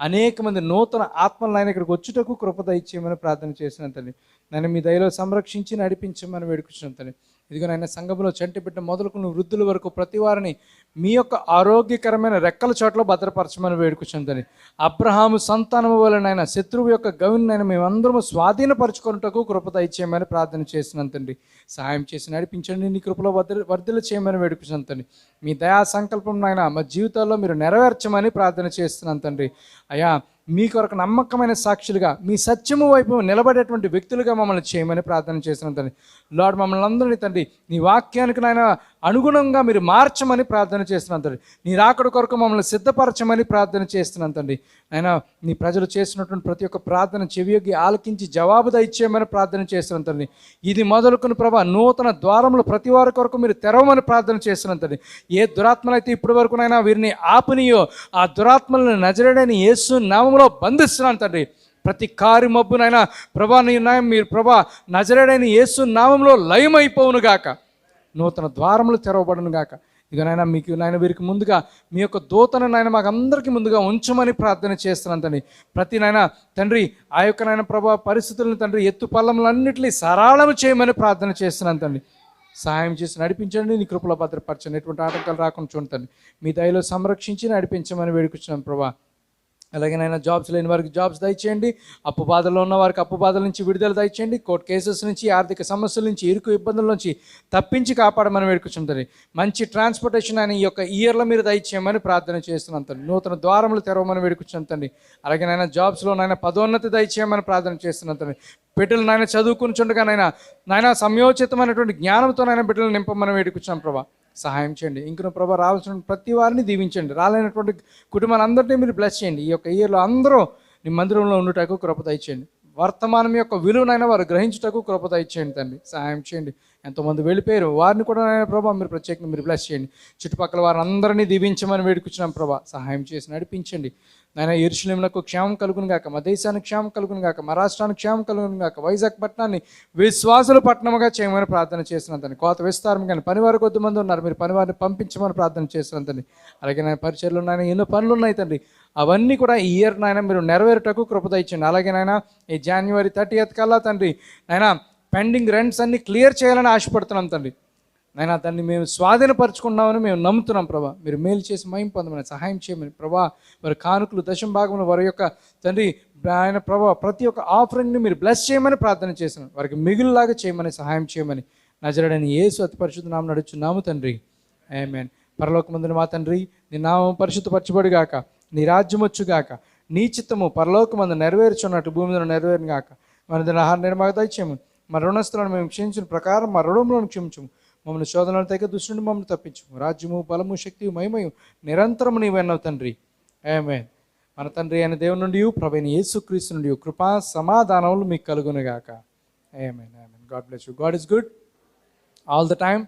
అనేక మంది నూతన ఆత్మలు ఆయన ఇక్కడికి వచ్చుటకు కృప దయచేయమని ప్రార్థన చేసినాను తండ్రి. నేను మీ దయలో సంరక్షించి నడిపించమని వేడుకొచ్చాను తండ్రి. ఇదిగో నాయన సంఘంలో చంటి బిడ్డ మొదలుకున్న వృద్ధుల వరకు ప్రతి వారిని మీ యొక్క ఆరోగ్యకరమైన రెక్కల చోట్ల భద్రపరచమని వేడుకొచ్చాను తండ్రి. అబ్రహాము సంతానము వలనైనా శత్రువు యొక్క గవినైనా మేమందరము స్వాధీనపరచుకున్నటకు కృప దయచేయమని ప్రార్థన చేసినాను తండ్రి. సహాయం చేసి నడిపించండి, నీ కృపలో వర్ధల చేయమని వేడుకొచ్చాను తండ్రి. మీ దయా సంకల్పం నాయన మా జీవితాల్లో మీరు నెరవేర్చమని ప్రార్థన చేస్తున్నాను తండ్రి. అయ్యా మీ కొరకు నమ్మకమైన సాక్షులుగా మీ సత్యము వైపు నిలబడేటువంటి వ్యక్తులుగా మమ్మల్ని చేయమని ప్రార్థన చేస్తున్నాను తండ్రి. లార్డ్ మమ్మల్ని అందరినీ తండ్రి నీ వాక్యానికి నాయన అనుగుణంగా మీరు మార్చమని ప్రార్థన చేస్తున్నాను తండ్రి. నీ రాకడ కొరకు మమ్మల్ని సిద్ధపరచమని ప్రార్థన చేస్తున్నాను తండ్రి. ఆయన నీ ప్రజలు చేసినటువంటి ప్రతి ఒక్క ప్రార్థన చెవియొగ్గి ఆలకించి జవాబు దయచేయమని ప్రార్థన చేస్తున్నాను తండ్రి. ఇది మొదలుకుని ప్రభా నూతన ద్వారములు ప్రతి వారి కొరకు మీరు తెరవమని ప్రార్థన చేస్తున్నాను తండ్రి. ఏ దురాత్మలు అయితే ఇప్పటి వరకునైనా వీరిని ఆపనియో ఆ దురాత్మలను నజరేయుడైన యేసు నామములో బంధిస్తున్నాను తండ్రి. ప్రతి కారు మబ్బునైనా ప్రభా నీ నాయం మీరు ప్రభా నజరేయుడైన యేసు నామంలో లయమైపోవును గాక. నూతన ద్వారములు తెరవబడును గాక. ఇక నాయన మీకు నాయన వీరికి ముందుగా మీ యొక్క దూతను నాయన మాకు అందరికీ ముందుగా ఉంచమని ప్రార్థన చేస్తున్నాను తండ్రి. ప్రతి నాయన తండ్రి ఆ యొక్క నాయన ప్రభా పరిస్థితులను తండ్రి ఎత్తు పల్లములన్నింటినీ సరళము చేయమని ప్రార్థన చేస్తున్నాను తండ్రి. సహాయం చేసి నడిపించండి, నీ కృపలో భద్రపరచండి, ఎటువంటి ఆటంకాలు రాకుండా చూడండి. మీ దయలో సంరక్షించి నడిపించమని వేడుకుంటున్నాను ప్రభా. అలాగే నాయన జాబ్స్ లేని వారికి జాబ్స్ దయచేయండి, అప్పు బాధల్లో ఉన్న వారికి అప్పు బాధల నుంచి విడుదల దయచేయండి, కోర్టు కేసెస్ నుంచి ఆర్థిక సమస్యల నుంచి ఇరుకు ఇబ్బందుల నుంచి తప్పించి కాపాడమని వేడుకుంటుంది. మంచి ట్రాన్స్పోర్టేషన్ అని ఈ యొక్క ఇయర్లో మీరు దయచేయమని ప్రార్థన చేస్తున్నాను తండ్రి. నూతన ద్వారములు తెరవమని వేడుకుంటుంది. అలాగే నాయన జాబ్స్లో నాయన పదోన్నతి దయచేయమని ప్రార్థన చేస్తున్నాను తండ్రి. బిడ్డలు నాయన చదువుకునిచుండగా నాయన సమయోచితమైనటువంటి జ్ఞానంతో నాయన బిడ్డలు నింపమని వేడుకుంటున్నాం ప్రభా. సహాయం చేయండి. ఇంకను ప్రభా రావాల్సిన ప్రతి వారిని దీవించండి. రాలేనటువంటి కుటుంబాలందరినీ మీరు బ్లెస్ చేయండి. ఈ యొక్క ఇయర్లో అందరూ నీ మందిరంలో ఉండుటకు కృప దయచేయండి. వర్తమానం యొక్క విలువనైనా వారు గ్రహించుటకు కృప దయచేయండి తండ్రి. సహాయం చేయండి. ఎంతోమంది వెళ్ళిపోయారు, వారిని కూడా నాయన ప్రభా మీరు ప్రత్యేకంగా మీరు బ్లెస్ చేయండి. చుట్టుపక్కల వారందరినీ దీవించమని వేడుకుంటున్నాం ప్రభా. సహాయం చేసి నడిపించండి. నాయన యెరూషలేమునకు క్షేమం కలుగును గాక, మా దేశానికి క్షేమం కలుగును గాక, మా రాష్ట్రానికి క్షేమం కలుగును గాక, వైజాగ్ పట్టణాన్ని విశ్వాసుల పట్టణముగా చేయమని ప్రార్థన చేస్తున్నాను తండ్రి. కోత విస్తారం కానీ పనివారు కొద్దిమంది ఉన్నారు, మీరు పనివారిని పంపించమని ప్రార్థన చేస్తున్నాను తండ్రి. అలాగే నాయన పరిచర్లు నాయన ఎన్నో పనులు ఉన్నాయి తండ్రి, అవన్నీ కూడా ఈ ఇయర్ నాయన మీరు నెరవేరుటకు కృప దయచేయండి. అలాగే నాయన ఈ January 30th కల్లా తండ్రి నాయన పెండింగ్ రెంట్స్ అన్ని క్లియర్ చేయాలని ఆశపడుతున్నాం తండ్రి. నైనా దాన్ని మేము స్వాధీనపరచుకున్నామని మేము నమ్ముతున్నాం ప్రభా. మీరు మేలు చేసి మహిమ పొందమని సహాయం చేయమని ప్రభా. వారి కానుకలు దశమ భాగంలో వారి యొక్క తండ్రి ఆయన ప్రభా ప్రతి ఒక్క ఆఫరింగ్ని మీరు బ్లెస్ చేయమని ప్రార్థన చేస్తున్నాం. వారికి మిగులులాగా చేయమని సహాయం చేయమని నజరేయుడైన యేసు అతి పరిశుద్ధ నామమున నడుచున్నాము తండ్రి, ఆమేన్. పరలోకమందున మా తండ్రి, నీ నామం పరిశుద్ధపరచబడుగాక, నీ రాజ్యం వచ్చుగాక, నీ చిత్తము పరలోకమందు నెరవేర్చున్నట్టు భూమి మీద నెరవేరుగాక. మన ఆహారం మాకు దయచేయము, మా రుణస్తులను మేము క్షమించిన ప్రకారం మా రుణములను క్షమించము, మమ్మల్ని శోధనలు తెగ దుష్టుని మమ్మల్ని తప్పించము. రాజ్యము బలము శక్తి మహిమయు నిరంతరము నీవన్నావు తండ్రి, ఆమేన్. మన తండ్రి అయిన దేవుని నుండి ప్రభువైన యేసుక్రీస్తు నుండి కృపా సమాధానములు మీకు కలుగునుగాక, amen. Amen. God bless you. God is good all the time.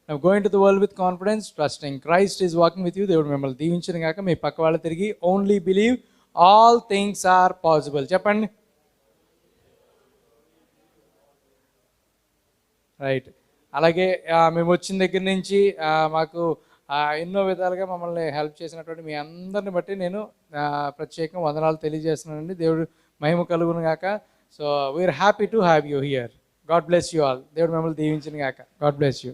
Now go into the world with confidence, trusting Christ is walking with you. దేవుడు మిమ్మల్ని దీవించిన గాక. మీ పక్క వాళ్ళు తిరిగి only believe all things are possible చెప్పండి. రైట్. అలాగే మేము వచ్చిన దగ్గర నుంచి మాకు ఎన్నో విధాలుగా మమ్మల్ని హెల్ప్ చేసినటువంటి మీ అందరిని బట్టి నేను ప్రత్యేకంగా వందనాలు తెలియజేస్తున్నానండి. దేవుడు మహిమ కలుగును గాక. So we are happy to have you here. God bless you all. దేవుడు మిమ్మల్ని దీవించును గాక. God bless you.